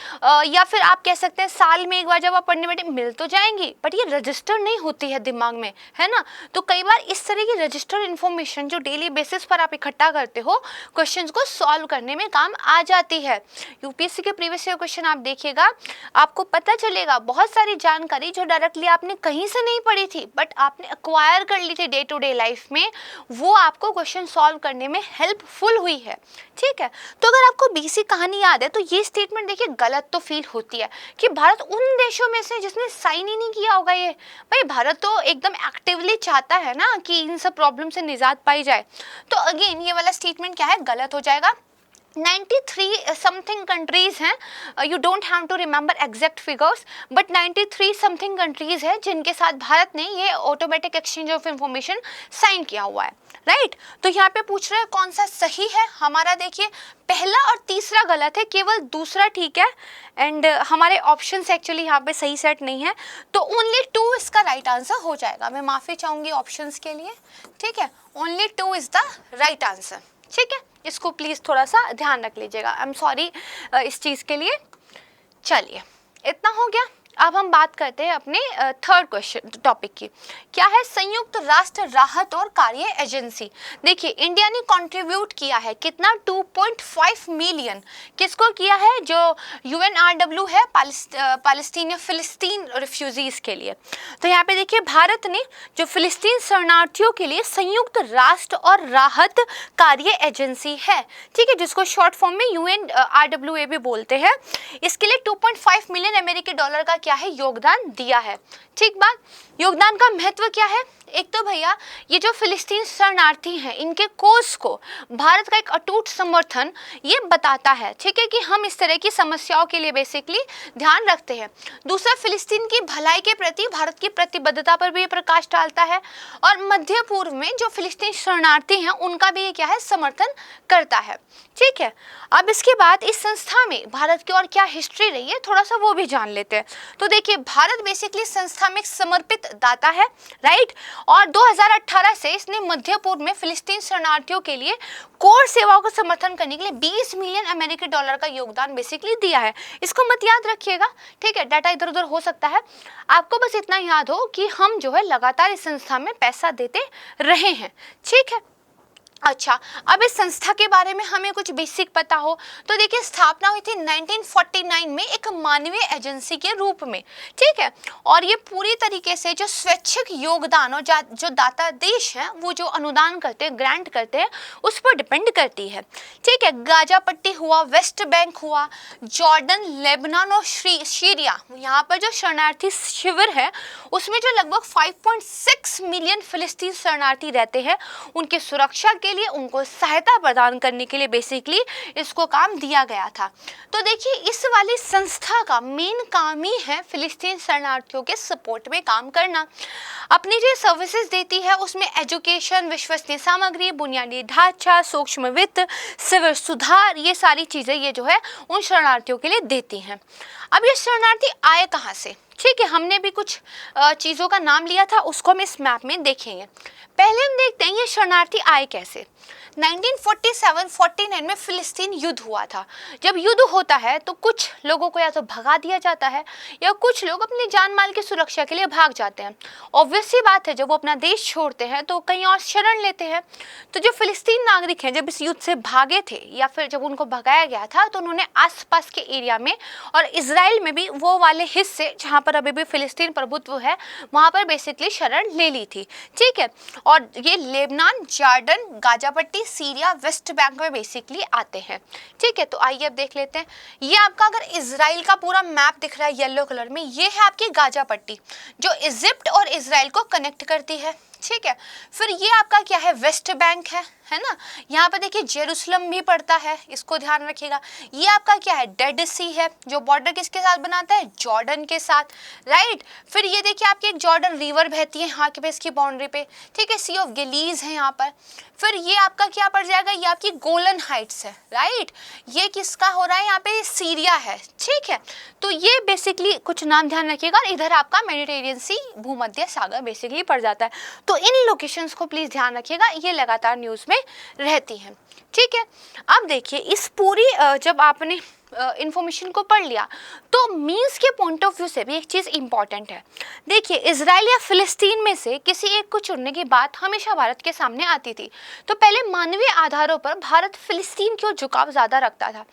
या फिर आप कह सकते हैं साल में एक बार जब आप पढ़ने बैठे मिल तो जाएंगी, बट ये रजिस्टर नहीं होती है दिमाग में, है ना। तो कई बार इस तरह की रजिस्टर्ड इन्फॉर्मेशन जो डेली बेसिस पर आप इकट्ठा करते हो क्वेश्चंस को सॉल्व करने में काम आ जाती है। यूपीएससी के प्रीवियस ईयर क्वेश्चन आप देखिएगा, आपको पता चलेगा बहुत सारी जानकारी जो डायरेक्टली आपने कहीं से नहीं पढ़ी थी बट आपने एक्वायर कर ली थी डे टू डे लाइफ में, वो आपको क्वेश्चन सॉल्व करने में हेल्पफुल हुई है। ठीक है, तो अगर आपको बेसिक कहानी याद है तो ये स्टेटमेंट देखिए गलत तो फील होती है कि भारत उन देशों में से जिसने साइन ही नहीं किया होगा। ये भाई भारत तो एकदम एक्टिवली चाहता है ना कि इन सब प्रॉब्लम से निजात पाई जाए। तो अगेन ये वाला स्टेटमेंट क्या है, गलत हो जाएगा। 93 समथिंग कंट्रीज़ हैं, you don't have to remember exact figures, but 93 something countries हैं जिनके साथ भारत ने ये automatic exchange of information sign किया हुआ है, राइट। तो यहाँ पे पूछ रहे हैं कौन सा सही है हमारा, देखिए पहला और तीसरा गलत है, केवल दूसरा ठीक है। एंड हमारे ऑप्शंस एक्चुअली यहाँ पे सही सेट नहीं है, तो ओनली 2 इसका राइट आंसर हो जाएगा। मैं माफ़ी चाहूँगी ऑप्शंस के लिए, ठीक है, only 2 is the right answer. ठीक है, इसको प्लीज़ थोड़ा सा ध्यान रख लीजिएगा, आई एम सॉरी इस चीज़ के लिए। चलिए इतना हो गया, अब हम बात करते हैं अपने थर्ड क्वेश्चन टॉपिक की। क्या है संयुक्त राष्ट्र राहत और कार्य एजेंसी। देखिए इंडिया ने कंट्रीब्यूट किया है कितना, 2.5 मिलियन। किसको किया है, जो UNRW है फिलिस्तीन रिफ्यूजीज के लिए। तो यहाँ पे देखिए भारत ने जो फिलिस्तीन शरणार्थियों के लिए संयुक्त राष्ट्र और राहत कार्य एजेंसी है, ठीक है, जिसको शॉर्ट फॉर्म में UNRWA भी बोलते हैं, इसके लिए 2.5 मिलियन अमेरिकी डॉलर का क्या है योगदान दिया है। ठीक बात, योगदान का महत्व क्या है, एक तो भैया ये जो फिलिस्तीन शरणार्थी हैं इनके कोस को भारत का एक अटूट समर्थन ये बताता है, ठीक है, कि हम इस तरह की समस्याओं के लिए बेसिकली ध्यान रखते हैं। दूसरा, फिलिस्तीन की भलाई के प्रति भारत की प्रतिबद्धता पर भी ये प्रकाश डालता है और मध्य पूर्व में जो फिलिस्तीन शरणार्थी हैं उनका भी ये क्या है, समर्थन करता है, ठीक है। अब इसके बाद इस संस्था में भारत की और क्या हिस्ट्री रही है थोड़ा सा वो भी जान लेते हैं। तो देखिए, भारत बेसिकली संस्था में एक समर्पित दाता है, राइट, और 2018 से इसने मध्य पूर्व में फिलिस्तीन शरणार्थियों के लिए कोर सेवाओं का समर्थन करने के लिए 20 मिलियन अमेरिकी डॉलर का योगदान बेसिकली दिया है। इसको मत याद रखिएगा, ठीक है, डाटा इधर उधर हो सकता है, आपको बस इतना याद हो कि हम जो है लगातार इस संस्था में पैसा देते रहे हैं, ठीक है। अच्छा, अब इस संस्था के बारे में हमें कुछ बेसिक पता हो तो देखिए, स्थापना हुई थी 1949 में एक मानवीय एजेंसी के रूप में, ठीक है, और ये पूरी तरीके से जो स्वैच्छिक योगदान और जो दाता देश हैं वो जो अनुदान करते हैं, ग्रांट करते हैं, उस पर डिपेंड करती है, ठीक है। गाजा पट्टी हुआ, वेस्ट बैंक हुआ, जॉर्डन, लेबनान और सीरिया, यहाँ पर जो शरणार्थी शिविर है उसमें जो लगभग 5.6 मिलियन फिलिस्तीन शरणार्थी रहते हैं, उनकी सुरक्षा के लिए, उनको सहायता प्रदान करने के लिए बेसिकली इसको काम दिया गया था। तो देखिए, इस वाली संस्था का मेन काम ही है फिलिस्तीन शरणार्थियों के सपोर्ट में काम करना। अपनी जो सर्विसेज देती है उसमें एजुकेशन, विश्वसनीय सामग्री, बुनियादी ढांचा, सूक्ष्म वित्त, सिविल सुधार, ये सारी चीजें ये जो है उन शरणार्थियों के लिए देती हैं। अब ये शरणार्थी आए कहाँ से, ठीक है, हमने भी कुछ चीज़ों का नाम लिया था, उसको हम इस मैप में देखेंगे। पहले हम देखते हैं ये शरणार्थी आए कैसे। 1947-49 में फिलिस्तीन युद्ध हुआ था। जब युद्ध होता है तो कुछ लोगों को या तो भगा दिया जाता है या कुछ लोग अपनी जान माल की सुरक्षा के लिए भाग जाते हैं। ऑब्वियस सी बात है, जब वो अपना देश छोड़ते हैं तो कहीं और शरण लेते हैं। तो जो फिलिस्तीन नागरिक हैं जब इस युद्ध से भागे थे या फिर जब उनको भगाया गया था तो उन्होंने आसपास के एरिया में और इजराइल में भी वो वाले हिस्से जहाँ पर अभी भी फिलिस्तीन प्रभुत्व है वहाँ पर बेसिकली शरण ले ली थी, ठीक है। और ये लेबनान, जॉर्डन, गाजा पट्टी, सीरिया, वेस्ट बैंक में बेसिकली आते हैं, ठीक है। तो आइए अब देख लेते हैं। ये आपका अगर इजराइल का पूरा मैप दिख रहा है येलो कलर में, ये है आपकी गाजा पट्टी जो इजिप्ट और इजराइल को कनेक्ट करती है, ठीक है। फिर ये आपका क्या है, वेस्ट बैंक है ना। यहाँ पर देखिए जेरूसलम भी पड़ता है, इसको ध्यान रखिएगा। ये आपका क्या है, डेड सी है जो बॉर्डर किसके साथ बनाता है, जॉर्डन के साथ, राइट। फिर ये देखिए आपकी एक जॉर्डन रिवर बहती है यहाँ पे इसकी बाउंड्री पे, ठीक है। सी ऑफ गलीज है यहाँ पर। फिर ये आपका क्या पड़ जाएगा, ये आपकी गोलन हाइट्स है, राइट। ये किसका हो रहा है, यहाँ पे सीरिया है, ठीक है। तो ये बेसिकली कुछ नाम ध्यान रखिएगा। और इधर आपका मेडिटेरियन सी, भूमध्य सागर बेसिकली पड़ जाता है। तो इन लोकेशंस को प्लीज ध्यान रखिएगा, ये लगातार न्यूज में रहती हैं, ठीक है। अब देखिए, इस पूरी जब आपने इंफॉर्मेशन को पढ़ लिया तो मीन्स के पॉइंट ऑफ व्यू से भी एक चीज़ इंपॉर्टेंट है। देखिए, इजराइल या फिलिस्तीन में से किसी एक को चुनने की बात हमेशा भारत के सामने आती थी। तो पहले मानवीय आधारों पर भारत फिलिस्तीन की ओर झुकाव ज़्यादा रखता था,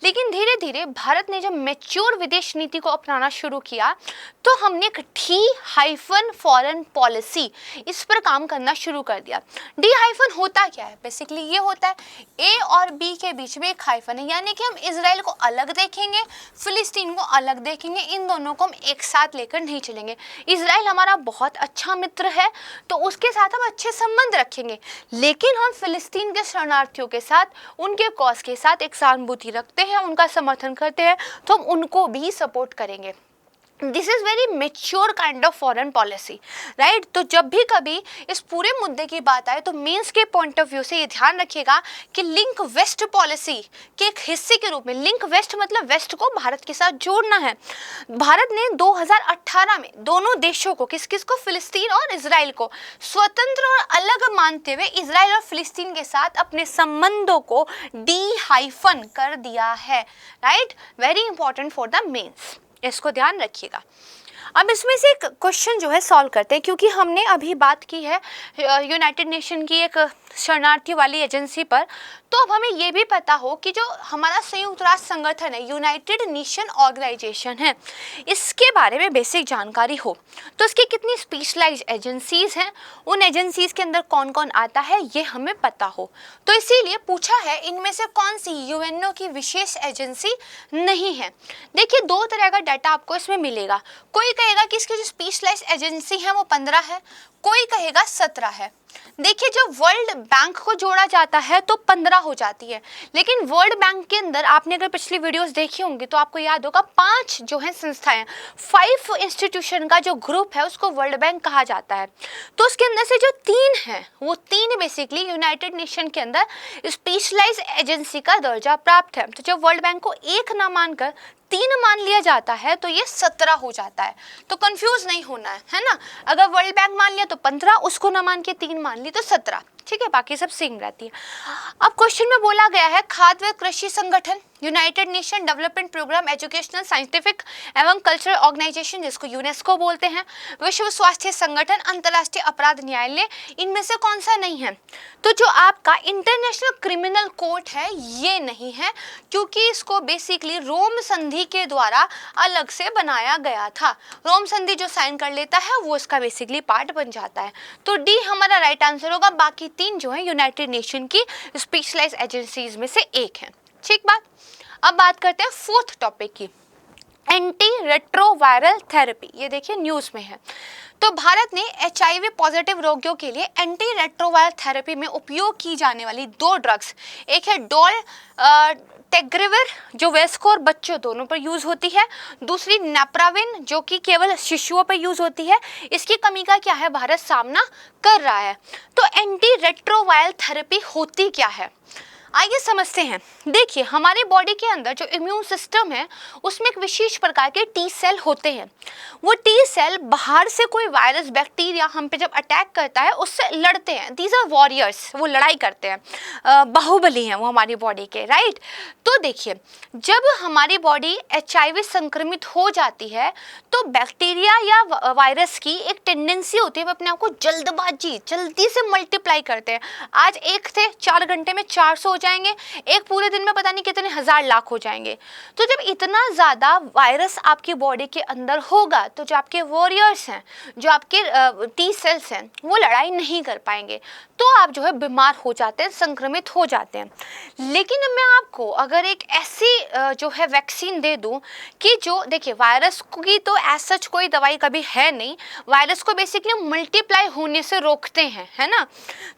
लेकिन धीरे धीरे भारत ने जब मैच्योर विदेश नीति को अपनाना शुरू किया तो हमने एक डी- फॉरेन पॉलिसी इस पर काम करना शुरू कर दिया। डी- होता क्या है, बेसिकली ये होता है ए और बी के बीच में एक हाइफन है, यानी कि हम इजराइल को अलग देखेंगे, फिलिस्तीन को अलग देखेंगे, इन दोनों को हम एक साथ लेकर नहीं चलेंगे। इजराइल हमारा बहुत अच्छा मित्र है तो उसके साथ हम अच्छे संबंध रखेंगे, लेकिन हम फिलिस्तीन के शरणार्थियों के साथ, उनके कॉज के साथ एक सहानुभूति रखते हैं, उनका समर्थन करते हैं, तो हम उनको भी सपोर्ट करेंगे। This is very mature kind of foreign policy, right. तो जब भी कभी इस पूरे मुद्दे की बात आए तो मीन्स के पॉइंट ऑफ व्यू से ये ध्यान रखिएगा कि लिंक वेस्ट पॉलिसी के एक हिस्से के रूप में, लिंक वेस्ट मतलब वेस्ट को भारत के साथ जोड़ना है। भारत ने 2018 में दोनों देशों को, किस किस को, फिलिस्तीन और इजराइल को स्वतंत्र और अलग मानते हुए इजराइल और फिलिस्तीन के साथ अपने संबंधों को डी- कर दिया है, right. Very important for the mains, इसको ध्यान रखिएगा। अब इसमें से एक क्वेश्चन जो है सॉल्व करते हैं, क्योंकि हमने अभी बात की है यूनाइटेड नेशन की एक शरणार्थी वाली एजेंसी पर, तो अब हमें ये भी पता हो कि जो हमारा संयुक्त राष्ट्र संगठन है, यूनाइटेड नेशन ऑर्गेनाइजेशन है, इसके बारे में बेसिक जानकारी हो। तो इसकी कितनी स्पेशलाइज्ड एजेंसीज हैं, उन एजेंसीज के अंदर कौन कौन आता है, ये हमें पता हो। तो इसीलिए पूछा है इनमें से कौन सी यूएनओ की विशेष एजेंसी नहीं है। देखिए, दो तरह का डाटा आपको इसमें मिलेगा। कोई कहेगा कि इसकी जो स्पेशलाइज्ड एजेंसी है वो 15 है, कोई कहेगा 17 है। देखिए जब वर्ल्ड बैंक को जोड़ा जाता है तो 15 हो जाती है, लेकिन वर्ल्ड बैंक के अंदर आपने अगर पिछली वीडियोस देखी होंगी तो आपको याद होगा 5 जो है संस्थाएं, 5 इंस्टीट्यूशन का जो ग्रुप है उसको वर्ल्ड बैंक कहा जाता है। तो उसके अंदर से जो 3 है वो 3 बेसिकली यूनाइटेड नेशन के अंदर स्पेशलाइज्ड एजेंसी का दर्जा प्राप्त है। तो जब वर्ल्ड बैंक को 1 ना मानकर 3 मान लिया जाता है तो ये 17 हो जाता है। तो कंफ्यूज नहीं होना है ना। अगर वर्ल्ड बैंक मान लिया तो 15, उसको ना मान के 3 मान ली तो 17, ठीक है, बाकी सब सेम रहती है। अब क्वेश्चन में बोला गया है खाद्य व कृषि संगठन, United Nation Development Programme, educational, scientific एवं कल्चरल ऑर्गेनाइजेशन जिसको यूनेस्को बोलते हैं, विश्व स्वास्थ्य संगठन, अंतर्राष्ट्रीय अपराध न्यायालय, इनमें से कौन सा नहीं है? तो जो आपका इंटरनेशनल क्रिमिनल कोर्ट है ये नहीं है, क्योंकि इसको बेसिकली रोम संधि के द्वारा अलग से बनाया गया था। रोम संधि जो साइन कर लेता है वो इसका बेसिकली पार्ट बन जाता है। तो डी हमारा राइट आंसर होगा। बाकी 3 जो है यूनाइटेड नेशन की स्पेशलाइज्ड एजेंसीज में से एक है। ठीक बात। अब बात करते हैं 4th टॉपिक की, एंटी रेट्रोवायरल थेरेपी। ये देखिए न्यूज़ में है। तो भारत ने HIV पॉजिटिव रोगियों के लिए एंटी रेट्रोवायरल थेरेपी में उपयोग की जाने वाली 2 ड्रग्स, एक है डोल टेग्रेविर जो वयस्कों और बच्चों दोनों पर यूज होती है, दूसरी नेप्राविन जो कि केवल शिशुओं पर यूज होती है। इसकी कमी का क्या है भारत सामना कर रहा है। तो एंटी रेट्रोवायरल थेरेपी होती क्या है, आइए समझते हैं। देखिए हमारे बॉडी के अंदर जो इम्यून सिस्टम है उसमें एक विशेष प्रकार के T सेल होते हैं। वो T सेल बाहर से कोई वायरस बैक्टीरिया हम पे जब अटैक करता है उससे लड़ते हैं। दीज आर वॉरियर्स, वो लड़ाई करते हैं, बाहुबली हैं वो हमारी बॉडी के, राइट। तो देखिए जब हमारी बॉडी HIV संक्रमित हो जाती है तो बैक्टीरिया या वायरस की एक टेंडेंसी होती है वो अपने आप को जल्दी से मल्टीप्लाई करते हैं। आज 1 थे, 4 घंटे में 400 हो जाएंगे, एक पूरे दिन में पता नहीं कितने हजार लाख हो जाएंगे। तो जब इतना ज़्यादा वायरस आपकी बॉडी के अंदर होगा तो जो आपके वॉरियर्स हैं, जो आपके T सेल्स हैं, वो लड़ाई नहीं कर पाएंगे, तो आप जो है बीमार हो जाते हैं, संक्रमित हो जाते हैं। लेकिन मैं आपको अगर एक ऐसी जो है वैक्सीन दे दूं कि जो देखिए वायरस की तो एज सच कोई दवाई कभी है नहीं, वायरस को बेसिकली मल्टीप्लाई होने से रोकते हैं, है ना।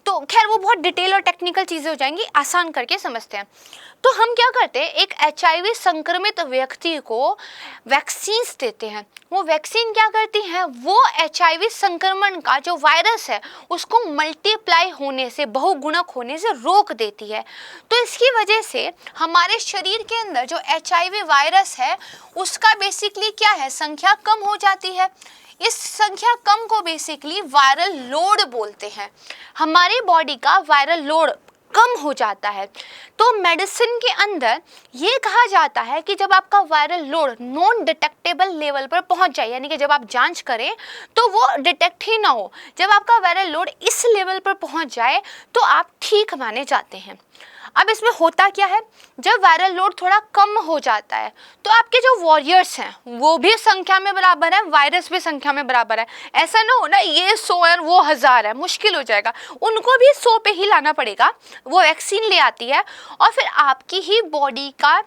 तो खैर वो बहुत डिटेल और टेक्निकल चीज़ें हो जाएंगी, आसान करके समझते हैं। तो हम क्या करते हैं, एक HIV संक्रमित व्यक्ति को वैक्सीन्स देते हैं। वो वैक्सीन क्या करती है, वो HIV संक्रमण का जो वायरस है उसको मल्टीप्लाई होने से, बहुगुणक होने से रोक देती है। तो इसकी वजह से हमारे शरीर के अंदर जो HIV वायरस है उसका बेसिकली क्या है, संख्या कम हो जाती है। इस संख्या कम को बेसिकली वायरल लोड बोलते हैं। हमारी बॉडी का वायरल लोड कम हो जाता है। तो मेडिसिन के अंदर ये कहा जाता है कि जब आपका viral load non detectable level पर पहुंच जाए, यानी कि जब आप जांच करें तो वो डिटेक्ट ही ना हो, जब आपका वायरल लोड इस लेवल पर पहुंच जाए तो आप ठीक माने जाते हैं। अब इसमें होता क्या है, जब वायरल लोड थोड़ा कम हो जाता है तो आपके जो वॉरियर्स हैं वो भी संख्या में बराबर है, वायरस भी संख्या में बराबर है। ऐसा ना हो ना ये 100 है वो 1000 है, मुश्किल हो जाएगा। उनको भी 100 पे ही लाना पड़ेगा। वो वैक्सीन ले आती है और फिर आपकी ही बॉडी का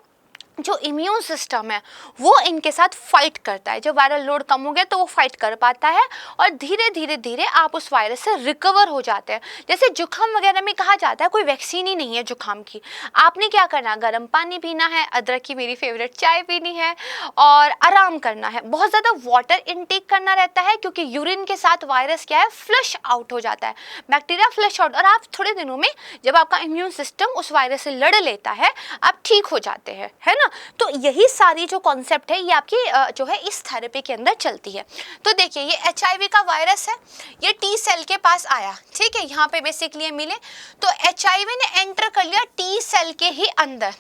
जो इम्यून सिस्टम है वो इनके साथ फाइट करता है। जब वायरल लोड कम हो गया तो वो फाइट कर पाता है और धीरे धीरे आप उस वायरस से रिकवर हो जाते हैं। जैसे जुकाम वगैरह में कहा जाता है कोई वैक्सीन ही नहीं है जुकाम की, आपने क्या करना, गर्म पानी पीना है, अदरक की मेरी फेवरेट चाय पीनी है और आराम करना है। बहुत ज़्यादा वाटर इनटेक करना रहता है क्योंकि यूरिन के साथ वायरस क्या है, फ्लश आउट हो जाता है, बैक्टीरिया फ्लश आउट, और आप थोड़े दिनों में जब आपका इम्यून सिस्टम उस वायरस से लड़ लेता है आप ठीक हो जाते हैं, है ना। तो यही सारी जो कॉन्सेप्ट है ये आपकी जो है इस थेरेपी के अंदर चलती है। तो देखिए ये HIV का वायरस है, ये T सेल के पास आया, ठीक है, यहाँ पे बेसिकली ये मिले तो HIV ने एंटर कर लिया T सेल के ही अंदर।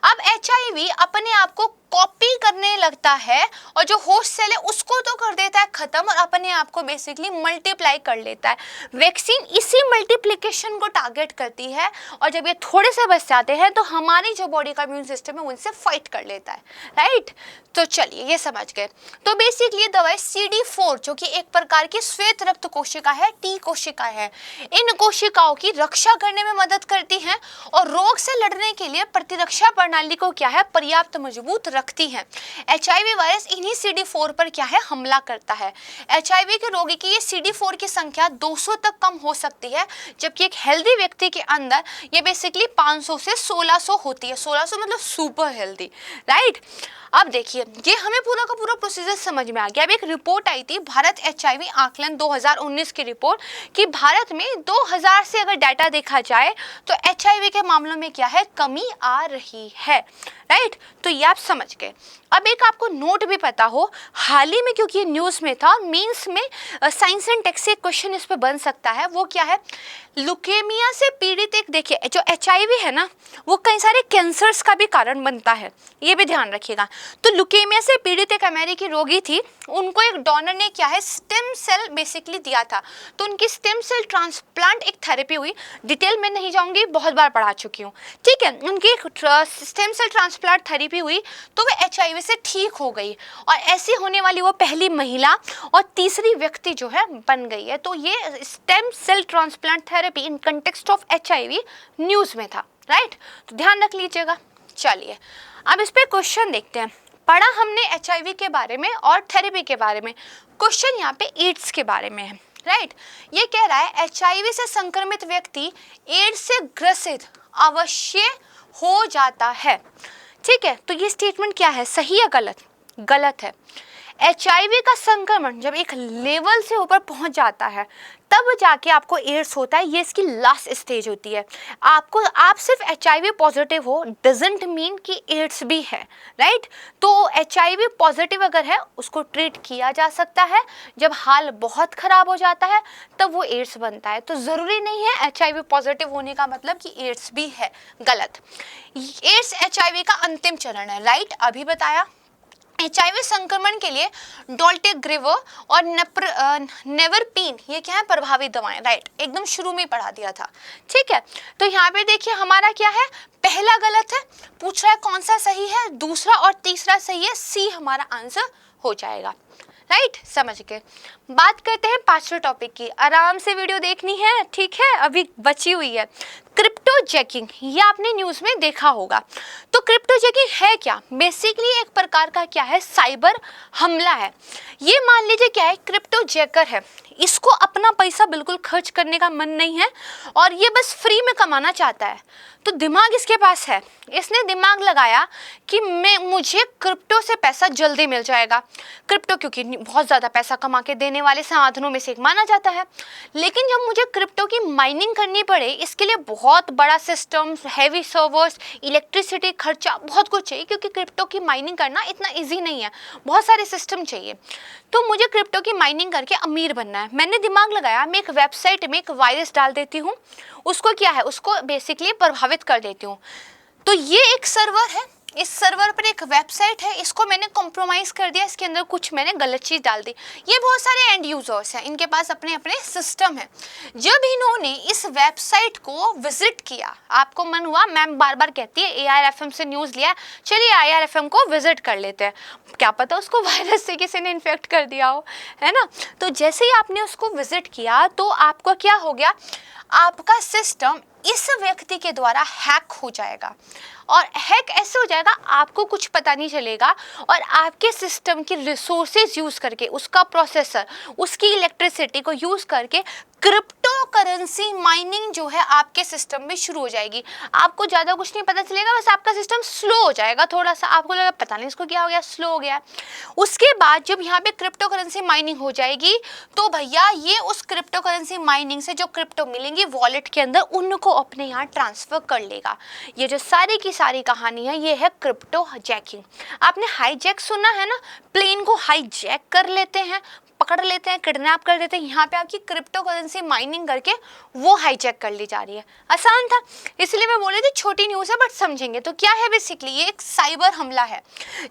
अब HIV अपने आप को कॉपी करने लगता है और जो होस्ट सेल है उसको तो कर देता है खत्म और अपने आप को बेसिकली मल्टीप्लाई कर लेता है। वैक्सीन इसी मल्टीप्लिकेशन को टारगेट करती है और जब ये थोड़े से बच जाते हैं तो हमारी जो बॉडी का इम्यून सिस्टम है उनसे फाइट कर लेता है, राइट। तो चलिए ये समझ गए। तो बेसिकली ये दवाई CD4 जो कि एक प्रकार की श्वेत रक्त कोशिका है, टी कोशिका है, इन कोशिकाओं की रक्षा करने में मदद करती है और रोग से लड़ने के लिए प्रतिरक्षा प्रणाली को क्या है, पर्याप्त मजबूत रखती है। HIV वायरस इन्हीं CD4 पर क्या है, हमला करता है। HIV के रोगी की ये CD4 की संख्या 200 तक कम हो सकती है, जबकि एक हेल्दी व्यक्ति के अंदर ये बेसिकली 500 से 1600 होती है। 1600 मतलब सुपर हेल्दी, राइट। अब देखिए ये हमें पूरा का पूरा प्रोसीजर समझ में आ गया। अब एक रिपोर्ट आई थी, भारत HIV आकलन 2019 की रिपोर्ट, कि भारत में 2000 से अगर डाटा देखा जाए तो HIV के मामलों में क्या है, कमी आ रही है, राइट। तो ये आप समझ गए। अब एक आपको नोट भी पता हो, हाल ही में क्योंकि ये न्यूज़ में था, मेंस में साइंस एंड टेक से क्वेश्चन इस पे बन सकता है, वो क्या है, लुकेमिया से पीड़ित एक, देखिए जो HIV है ना वो कई सारे कैंसर्स का भी कारण बनता है, ये भी ध्यान रखिएगा। तो लुकेमिया से पीड़ित एक अमेरिकी रोगी थी, उनको एक डोनर ने क्या है, स्टेम सेल बेसिकली दिया था, तो उनकी स्टेम सेल ट्रांसप्लांट एक थेरेपी हुई। डिटेल में नहीं जाऊंगी, बहुत बार पढ़ा चुकी हूँ, ठीक है। उनकी स्टेम सेल ट्रांसप्लांट थेरेपी हुई तो वे HIV से ठीक हो गई और ऐसी होने वाली वो पहली महिला और तीसरी व्यक्ति जो है बन गई है। तो ये stem cell transplant therapy in context of HIV news में था, राइट। तो ध्यान रख लीजिएगा। चलिए अब इस पे क्वेश्चन देखते हैं। पढ़ा हमने HIV के बारे में और थेरेपी के बारे में, क्वेश्चन यहाँ पे एड्स के बारे में है, राइट। ये कह रहा है HIV से संक्रमित व्यक्ति एड्स से ग्रसित अवश्य हो जाता है, ठीक है। तो ये स्टेटमेंट क्या है, सही या गलत? गलत है। HIV का संक्रमण जब एक लेवल से ऊपर पहुंच जाता है तब जाके आपको एड्स होता है, ये इसकी लास्ट स्टेज होती है। आप सिर्फ HIV पॉजिटिव हो डजंट मीन कि एड्स भी है, राइट। तो HIV पॉजिटिव अगर है उसको ट्रीट किया जा सकता है, जब हाल बहुत खराब हो जाता है तब वो एड्स बनता है। तो ज़रूरी नहीं है HIV पॉजिटिव होने का मतलब कि एड्स भी है, गलत। एड्स HIV का अंतिम चरण है, राइट, अभी बताया। HIV संक्रमण के लिए डोल्टेग्रेवर और नेवरपीन ये क्या है, प्रभावी दवाएं, राइट, एकदम शुरू में पढ़ा दिया था, ठीक है। तो यहाँ पे देखिए हमारा क्या है, पहला गलत है, पूछ रहा है कौन सा सही है, दूसरा और तीसरा सही है, सी हमारा आंसर हो जाएगा, राइट, समझ के। बात करते हैं पांचवें टॉपिक की, आराम से वीडियो देखनी है, ठीक है, अभी बची हुई है। क्रिप्टो जैकिंग, ये आपने न्यूज़ में देखा होगा। तो क्रिप्टो जैकिंग है क्या, बेसिकली एक प्रकार का क्या है, साइबर हमला है। ये मान लीजिए क्या है, क्रिप्टो जैकर है, इसको अपना पैसा बिल्कुल खर्च करने का मन नहीं है और ये बस फ्री में कमाना चाहता है। तो दिमाग इसके पास है, इसने दिमाग लगाया कि मुझे क्रिप्टो से पैसा जल्दी मिल जाएगा। क्रिप्टो क्योंकि बहुत ज़्यादा पैसा कमा के देने वाले साधनों में से एक माना जाता है, लेकिन जब मुझे क्रिप्टो की माइनिंग करनी पड़े इसके लिए बहुत बड़ा सिस्टम, हैवी सर्वर्स, इलेक्ट्रिसिटी, खर्चा बहुत कुछ चाहिए, क्योंकि क्रिप्टो की माइनिंग करना इतना ईजी नहीं है, बहुत सारे सिस्टम चाहिए। तो मुझे क्रिप्टो की माइनिंग करके अमीर बनना है। मैंने दिमाग लगाया, मैं एक वेबसाइट में एक वायरस डाल देती हूँ, उसको क्या है, उसको बेसिकली प्रभावित कर देती हूँ। तो ये एक सर्वर है, इस सर्वर पर एक वेबसाइट है, इसको मैंने कॉम्प्रोमाइज़ कर दिया, इसके अंदर कुछ मैंने गलत चीज़ डाल दी। ये बहुत सारे एंड यूजर्स हैं, इनके पास अपने अपने सिस्टम है। जब इन्होंने इस वेबसाइट को विजिट किया, आपको मन हुआ, मैम बार बार कहती है ARFM से न्यूज़ लिया, चलिए ARFM को विजिट कर लेते हैं, क्या पता उसको वायरस से किसी ने इन्फेक्ट कर दिया हो, है ना। तो जैसे ही आपने उसको विजिट किया तो आपको क्या हो गया, आपका सिस्टम इस व्यक्ति के द्वारा हैक हो जाएगा। और हैक ऐसे हो जाएगा, आपको कुछ पता नहीं चलेगा और आपके सिस्टम की रिसोर्सेज यूज़ करके, उसका प्रोसेसर, उसकी इलेक्ट्रिसिटी को यूज़ करके क्रिप्टो करेंसी माइनिंग जो है आपके सिस्टम में शुरू हो जाएगी। आपको ज़्यादा कुछ नहीं पता चलेगा, बस आपका सिस्टम स्लो हो जाएगा थोड़ा सा, आपको लगेगा पता नहीं इसको क्या हो गया, स्लो हो गया। उसके बाद जब यहाँ पे क्रिप्टो करेंसी माइनिंग हो जाएगी तो भैया ये उस क्रिप्टो करेंसी माइनिंग से जो क्रिप्टो मिलेंगी वॉलेट के अंदर, उनको अपने यहाँ ट्रांसफ़र कर लेगा। ये जो सारी की सारी कहानी है ये है क्रिप्टो जैकिंग। आपने हाईजैक सुना है ना, प्लेन को हाईजैक कर लेते हैं, पकड़ लेते हैं, किडनैप कर देते हैं। यहाँ पे आपकी क्रिप्टो करेंसी माइनिंग करके वो हाईजैक कर ली जा रही है। आसान था, इसलिए मैं बोल रही थी छोटी न्यूज़ है बट समझेंगे। तो क्या है बेसिकली, ये एक साइबर हमला है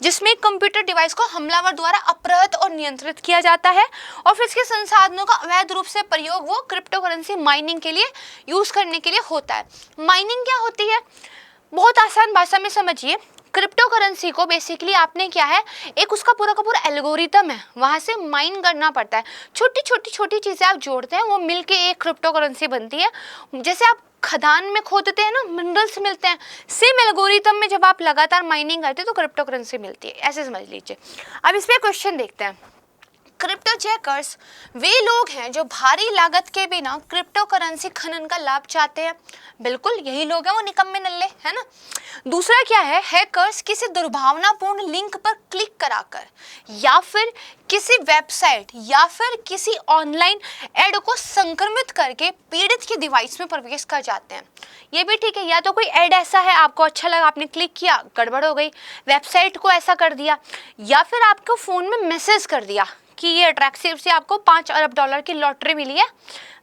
जिसमें एक कंप्यूटर डिवाइस को हमलावर द्वारा अपहृत और नियंत्रित किया जाता है और फिर इसके संसाधनों का अवैध रूप से प्रयोग वो क्रिप्टो करेंसी माइनिंग के लिए यूज करने के लिए होता है। माइनिंग क्या होती है, बहुत आसान भाषा में समझिए। क्रिप्टो करेंसी को बेसिकली आपने क्या है, एक उसका पूरा का पूरा एल्गोरिथम है, वहाँ से माइन करना पड़ता है। छोटी चीज़ें आप जोड़ते हैं, वो मिलके एक क्रिप्टो करेंसी बनती है। जैसे आप खदान में खोदते हैं ना, मिनरल्स मिलते हैं, सेम एल्गोरिथम में जब आप लगातार माइनिंग करते हैं तो क्रिप्टो करेंसी मिलती है, ऐसे समझ लीजिए। अब इस पर क्वेश्चन देखते हैं। क्रिप्टो जैकर्स वे लोग हैं जो भारी लागत के बिना क्रिप्टो करेंसी खनन का लाभ चाहते हैं। बिल्कुल यही लोग हैं, वो निकम्मे नल्ले, है ना। दूसरा क्या है, हैकर्स किसी दुर्भावनापूर्ण लिंक पर क्लिक कराकर या फिर किसी वेबसाइट या फिर किसी ऑनलाइन एड को संक्रमित करके पीड़ित के डिवाइस में प्रवेश कर जाते हैं। ये भी ठीक है, या तो कोई एड ऐसा है आपको अच्छा लगा, आपने क्लिक किया, गड़बड़ हो गई, वेबसाइट को ऐसा कर दिया, या फिर आपको फ़ोन में मैसेज कर दिया कि ये अट्रैक्टिव से आपको 5 अरब डॉलर की लॉटरी मिली है,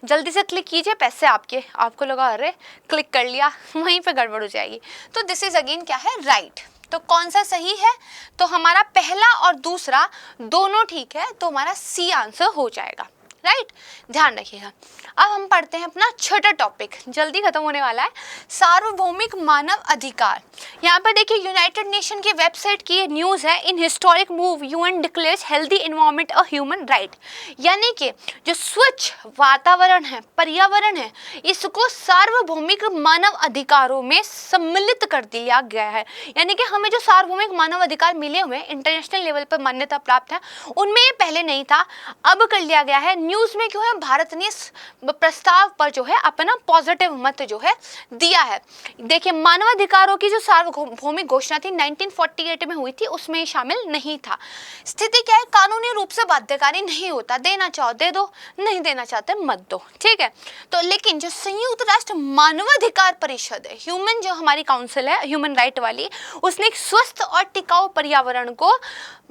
जल्दी से क्लिक कीजिए, पैसे आपके। आपको लगा अरे क्लिक कर लिया, वहीं पे गड़बड़ हो जाएगी। तो दिस इज अगेन क्या है, राइट। तो कौन सा सही है, तो हमारा पहला और दूसरा दोनों ठीक है, तो हमारा सी आंसर हो जाएगा, राइट। ध्यान रखिएगा। अब हम पढ़ते हैं अपना छठा टॉपिक, जल्दी खत्म होने वाला है, सार्वभौमिक मानव अधिकार। यहाँ पर देखिए यूनाइटेड नेशन की वेबसाइट की ये न्यूज़ है, in historic move UN declares healthy environment a human right. यानी कि जो स्वच्छ वातावरण है, पर्यावरण है, इसको सार्वभौमिक मानव अधिकारों में सम्मिलित कर दिया गया है। यानी कि हमें जो सार्वभौमिक मानव अधिकार मिले हुए हैं, इंटरनेशनल लेवल पर मान्यता प्राप्त है, उनमें ये पहले नहीं था, अब कर लिया गया है। न्यूज़ में क्यों है, भारत ने इस प्रस्ताव पर जो है अपना पॉजिटिव मत जो है दिया है। देखिए मानवाधिकारों की जो सार्वभौमिक घोषणा थी 1948 में हुई थी, उसमें शामिल नहीं था। स्थिति क्या है, कानूनी रूप से बाध्यकारी नहीं होता, देना चाहो दे दो, नहीं देना चाहते मत दो, ठीक है। तो लेकिन जो संयुक्त राष्ट्र मानवाधिकार परिषद है, ह्यूमन जो हमारी काउंसिल है ह्यूमन राइट वाली, उसने एक स्वस्थ और टिकाऊ पर्यावरण को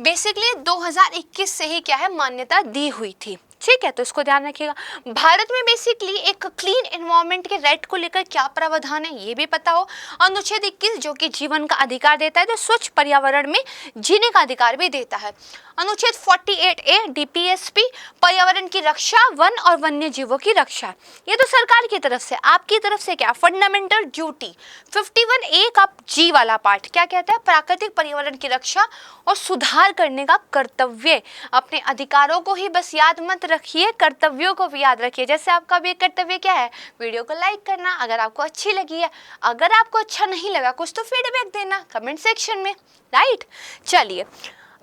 बेसिकली 2021 से ही क्या है मान्यता दी हुई थी, ठीक है। तो इसको ध्यान रखिएगा। भारत में बेसिकली एक क्लीन एनवायरनमेंट के राइट को लेकर क्या प्रावधान है ये भी पता हो। अनुच्छेद 21 जो कि जीवन का अधिकार देता है, तो स्वच्छ पर्यावरण में जीने का अधिकार भी देता है। अनुच्छेद 48A डीपीएसपी पर्यावरण की रक्षा, वन और वन्य जीवों की रक्षा, ये तो सरकार की तरफ से। आपकी तरफ से क्या, फंडामेंटल ड्यूटी 51A का जी वाला पार्ट क्या कहता है, प्राकृतिक पर्यावरण की रक्षा और सुधार करने का कर्तव्य। अपने अधिकारों को ही बस याद मत रखिए, कर्तव्यों को भी याद रखिए। जैसे आपका भी एक कर्तव्य क्या है, वीडियो को लाइक करना अगर आपको अच्छी लगी है, अगर आपको अच्छा नहीं लगा कुछ तो फीडबैक देना कमेंट सेक्शन में, राइट। चलिए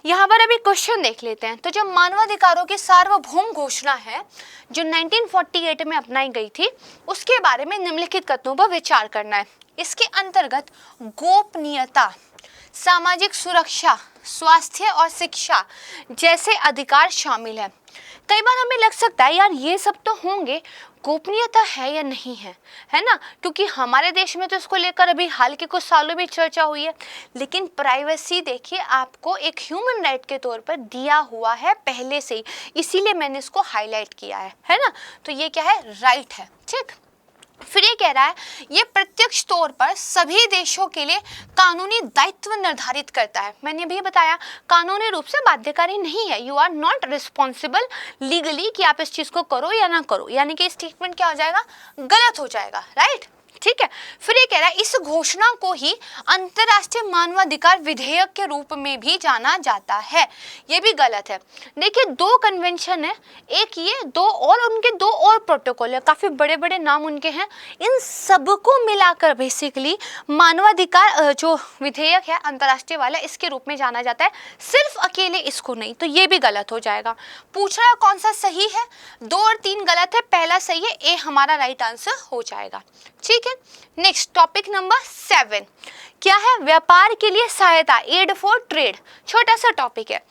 यहाँ पर अभी क्वेश्चन देख लेते हैं। तो जो मानवाधिकारों की सार्वभौम घोषणा है जो 1948 में अपनाई गई थी, उसके बारे में निम्नलिखित कथनों पर विचार करना है। इसके अंतर्गत गोपनीयता, सामाजिक सुरक्षा, स्वास्थ्य और शिक्षा जैसे अधिकार शामिल है। कई बार हमें लग सकता है यार ये सब तो होंगे, गोपनीयता है या नहीं है, है ना, क्योंकि हमारे देश में तो इसको लेकर अभी हाल के कुछ सालों में चर्चा हुई है। लेकिन प्राइवेसी देखिए आपको एक ह्यूमन राइट के तौर पर दिया हुआ है पहले से ही, इसीलिए मैंने इसको हाईलाइट किया है ना। तो ये क्या है, राइट है, ठीक। फिर ये कह रहा है ये प्रत्यक्ष तौर पर सभी देशों के लिए कानूनी दायित्व निर्धारित करता है। मैंने भी बताया कानूनी रूप से बाध्यकारी नहीं है, you are not responsible legally कि आप इस चीज को करो या ना करो, यानी कि स्टेटमेंट क्या हो जाएगा, गलत हो जाएगा, राइट, ठीक है। फिर ये कह रहा है इस घोषणा को ही अंतर्राष्ट्रीय मानवाधिकार विधेयक के रूप में भी जाना जाता है, ये भी गलत है। देखिए 2 कन्वेंशन है, एक ये, 2 और उनके 2 और प्रोटोकॉल है, काफी बड़े बड़े नाम उनके हैं। इन सबको मिलाकर बेसिकली मानवाधिकार जो विधेयक है अंतर्राष्ट्रीय वाला, इसके रूप में जाना जाता है, सिर्फ अकेले इसको नहीं, तो ये भी गलत हो जाएगा। पूछ रहा है कौन सा सही है, 2 और 3 गलत है, पहला सही है, ए हमारा राइट आंसर हो जाएगा, ठीक है। नेक्स्ट टॉपिक नंबर 7 क्या है, व्यापार के लिए सहायता, एड फॉर ट्रेड, छोटा सा टॉपिक है।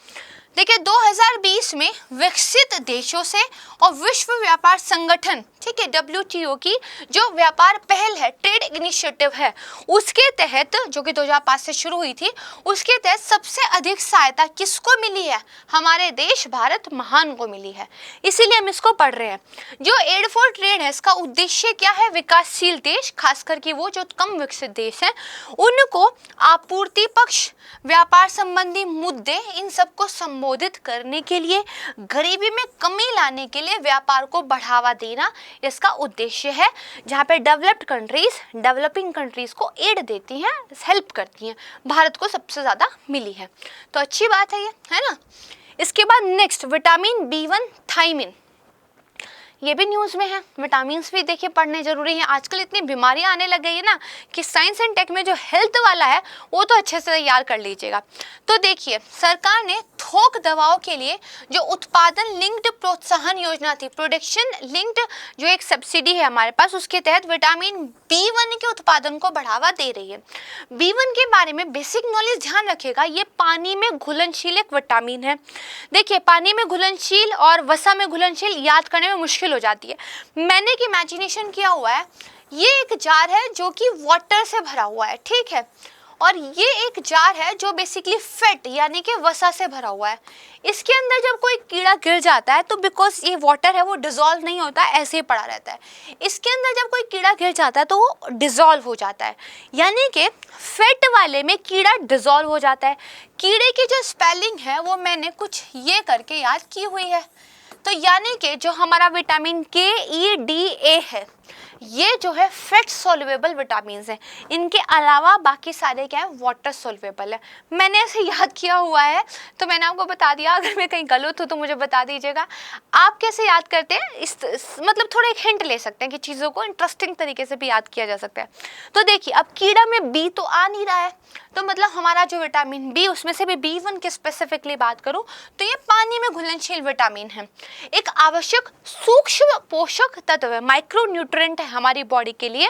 देखिए 2020 में विकसित देशों से और विश्व व्यापार संगठन, ठीक है, WTO की जो व्यापार पहल है, ट्रेड इनिशिएटिव है, उसके तहत, जो कि 2005 से शुरू हुई थी, उसके तहत सबसे अधिक सहायता किसको मिली है? हमारे देश भारत महान को मिली है। इसीलिए हम इसको पढ़ रहे हैं। जो एड फॉर ट्रेड है, इसका उद्देश्य क्या है? विकासशील देश, खासकर कि वो जो कम विकसित देश हैं, उनको आपूर्ति पक्ष, व्यापार संबंधी मुद्दे, इन सबको संबोधित करने के लिए, गरीबी में कमी लाने के लिए व्यापार को बढ़ावा देना इसका उद्देश्य है। जहाँ पे डेवलप्ड कंट्रीज डेवलपिंग कंट्रीज को एड देती हैं, हेल्प करती हैं। भारत को सबसे ज़्यादा मिली है, तो अच्छी बात है ये, है ना। इसके बाद नेक्स्ट विटामिन B1 थायमिन, ये भी न्यूज़ में है। विटामिन भी देखिए पढ़ने जरूरी है। आजकल इतनी बीमारियां आने लग गई है ना कि साइंस एंड टेक में जो हेल्थ वाला है वो तो अच्छे से तैयार कर लीजिएगा। तो देखिए सरकार ने थोक दवाओं के लिए जो उत्पादन लिंक्ड प्रोत्साहन योजना थी, प्रोडक्शन लिंक्ड जो एक सब्सिडी है हमारे पास, उसके तहत विटामिन B1 के उत्पादन को बढ़ावा दे रही है। B1 के बारे में बेसिक नॉलेज ध्यान रखिएगा, ये पानी में घुलनशील एक विटामिन है। देखिए पानी में घुलनशील और वसा में घुलनशील याद करने में मुश्किल हो जाती है। मैंने एक इमेजिनेशन किया हुआ है, ये एक जार है जो कि वाटर से भरा हुआ है, ठीक है, और ये एक जार है जो बेसिकली फैट यानी कि वसा से भरा हुआ है। इसके अंदर जब कोई कीड़ा गिर जाता है तो बिकॉज ये वाटर है वो डिसॉल्व नहीं होता, ऐसे ही पड़ा रहता है। इसके अंदर जब कोई कीड़ा गिर जाता है तो वो डिसॉल्व हो जाता है, यानी कि फैट वाले में कीड़ा डिसॉल्व हो जाता है। कीड़े की जो स्पेलिंग है वो मैंने कुछ ये करके याद की हुई है। तो यानी कि जो हमारा विटामिन KEDA है, ये जो है फैट सोल्युबल विटामिन है। इनके अलावा बाकी सारे क्या है? वाटर सोल्युबल है। मैंने ऐसे याद किया हुआ है तो मैंने आपको बता दिया। अगर मैं कहीं गलत हूँ तो मुझे बता दीजिएगा। आप कैसे याद करते हैं मतलब थोड़ा एक हिंट ले सकते हैं कि चीज़ों को इंटरेस्टिंग तरीके से भी याद किया जा सकता है। तो देखिए अब कीड़ा में बी तो आ नहीं रहा है, तो मतलब हमारा जो विटामिन बी, उसमें से भी B1 की स्पेसिफिकली बात करूँ तो ये पानी में घुलनशील विटामिन है। एक आवश्यक सूक्ष्म पोषक तत्व है, माइक्रो न्यूट्रिएंट है हमारी बॉडी के लिए,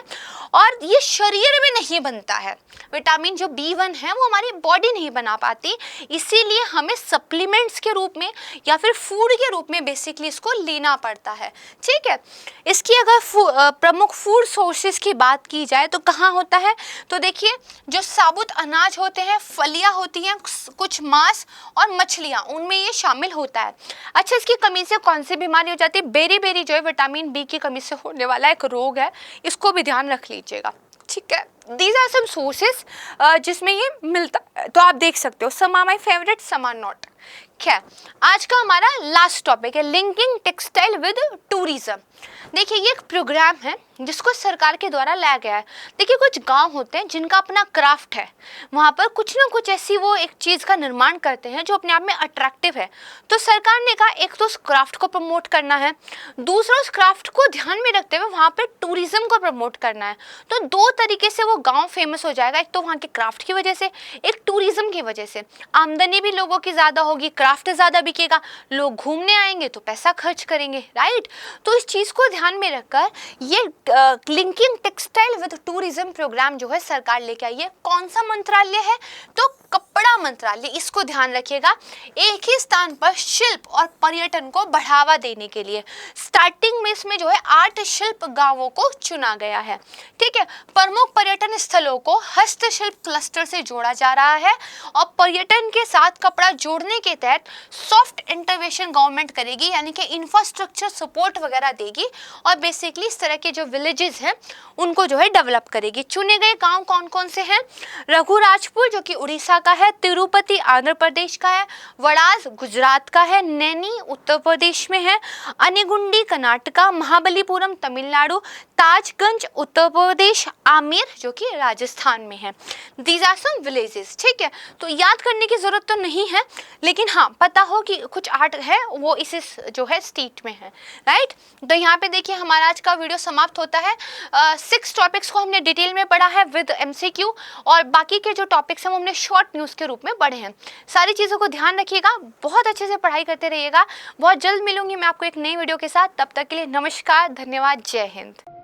और ये शरीर में नहीं बनता है। विटामिन जो B1 है वो हमारी बॉडी नहीं बना पाती, इसीलिए हमें सप्लीमेंट्स के रूप में या फिर फूड के रूप में बेसिकली इसको लेना पड़ता है, ठीक है। इसकी अगर प्रमुख फूड सोर्सेज की बात की जाए तो कहाँ होता है? तो देखिए जो साबुत अनाज होते हैं, फलियां होती हैं, कुछ मांस और मछलियां, उनमें ये शामिल होता है। अच्छा, इसकी कमी से कौन सी बीमारी हो जाती है? बेरी जो है विटामिन बी की कमी से होने वाला एक रोग है, इसको भी ध्यान रख लीजिएगा, ठीक है। दीज आर सम सोर्सेस जिसमें ये मिलता है, तो आप देख सकते हो। Some are my favourite, some are not. खैर, आज का हमारा लास्ट टॉपिक है लिंकिंग टेक्सटाइल विद टूरिज्म। देखिए ये एक प्रोग्राम है जिसको सरकार के द्वारा लाया गया है। देखिए कुछ गांव होते हैं जिनका अपना क्राफ्ट है, वहाँ पर कुछ ना कुछ ऐसी वो एक चीज़ का निर्माण करते हैं जो अपने आप में अट्रैक्टिव है। तो सरकार ने कहा एक तो उस क्राफ्ट को प्रमोट करना है, दूसरा उस क्राफ्ट को ध्यान में रखते हुए वहाँ पर टूरिज्म को प्रमोट करना है। तो दो तरीके से वो गाँव फेमस हो जाएगा, एक तो वहाँ के क्राफ्ट की वजह से, एक टूरिज्म की वजह से। आमदनी भी लोगों की ज़्यादा होगी, क्राफ्ट ज़्यादा बिकेगा, लोग घूमने आएंगे तो पैसा खर्च करेंगे, राइट। तो इस चीज़ को ध्यान में रखकर ये linking textile with tourism programme जो है सरकार लेके आई है। कौन सा मंत्रालय है? तो कपड़ा मंत्रालय। इसको ध्यान रखिएगा। एक ही स्थान पर शिल्प और पर्यटन को बढ़ावा देने के लिए स्टार्टिंग में इसमें जो है 8 शिल्प गांवों को चुना गया है, ठीक है। प्रमुख पर्यटन स्थलों को हस्तशिल्प क्लस्टर से जोड़ा जा रहा है और पर्यटन के साथ कपड़ा जोड़ने के तहत सॉफ्ट इंटरवेंशन गवर्नमेंट करेगी, यानी कि इंफ्रास्ट्रक्चर सपोर्ट वगैरह देगी और बेसिकली इस तरह के जो विलेजेस हैं उनको जो है डेवलप करेगी। चुने गए गांव कौन कौन से हैं? रघुराजपुर जो कि उड़ीसा का है, तिरुपति आंध्र प्रदेश का है, वड़ाज गुजरात का है, नैनी उत्तर प्रदेश में है, अनिगुंडी कर्नाटका, महाबलीपुरम तमिलनाडु, ताजगंज उत्तर प्रदेश, आमेर जो कि राजस्थान में है। दीज आर सम विलेजेस, ठीक है। तो याद करने की जरूरत तो नहीं है, लेकिन हाँ पता हो कि कुछ आर्ट है वो इस जो है स्टेट में है, राइट। तो यहाँ पे देखिए हमारा आज का वीडियो समाप्त होता है। 6 टॉपिक्स को हमने डिटेल में पढ़ा है विद MCQ, और बाकी के जो टॉपिक्स हैं वो हमने शॉर्ट न्यूज़ के रूप में पढ़े हैं। सारी चीज़ों को ध्यान रखिएगा, बहुत अच्छे से पढ़ाई करते रहिएगा। बहुत जल्द मिलूंगी मैं आपको एक नई वीडियो के साथ। तब तक के लिए नमस्कार, धन्यवाद, जय हिंद।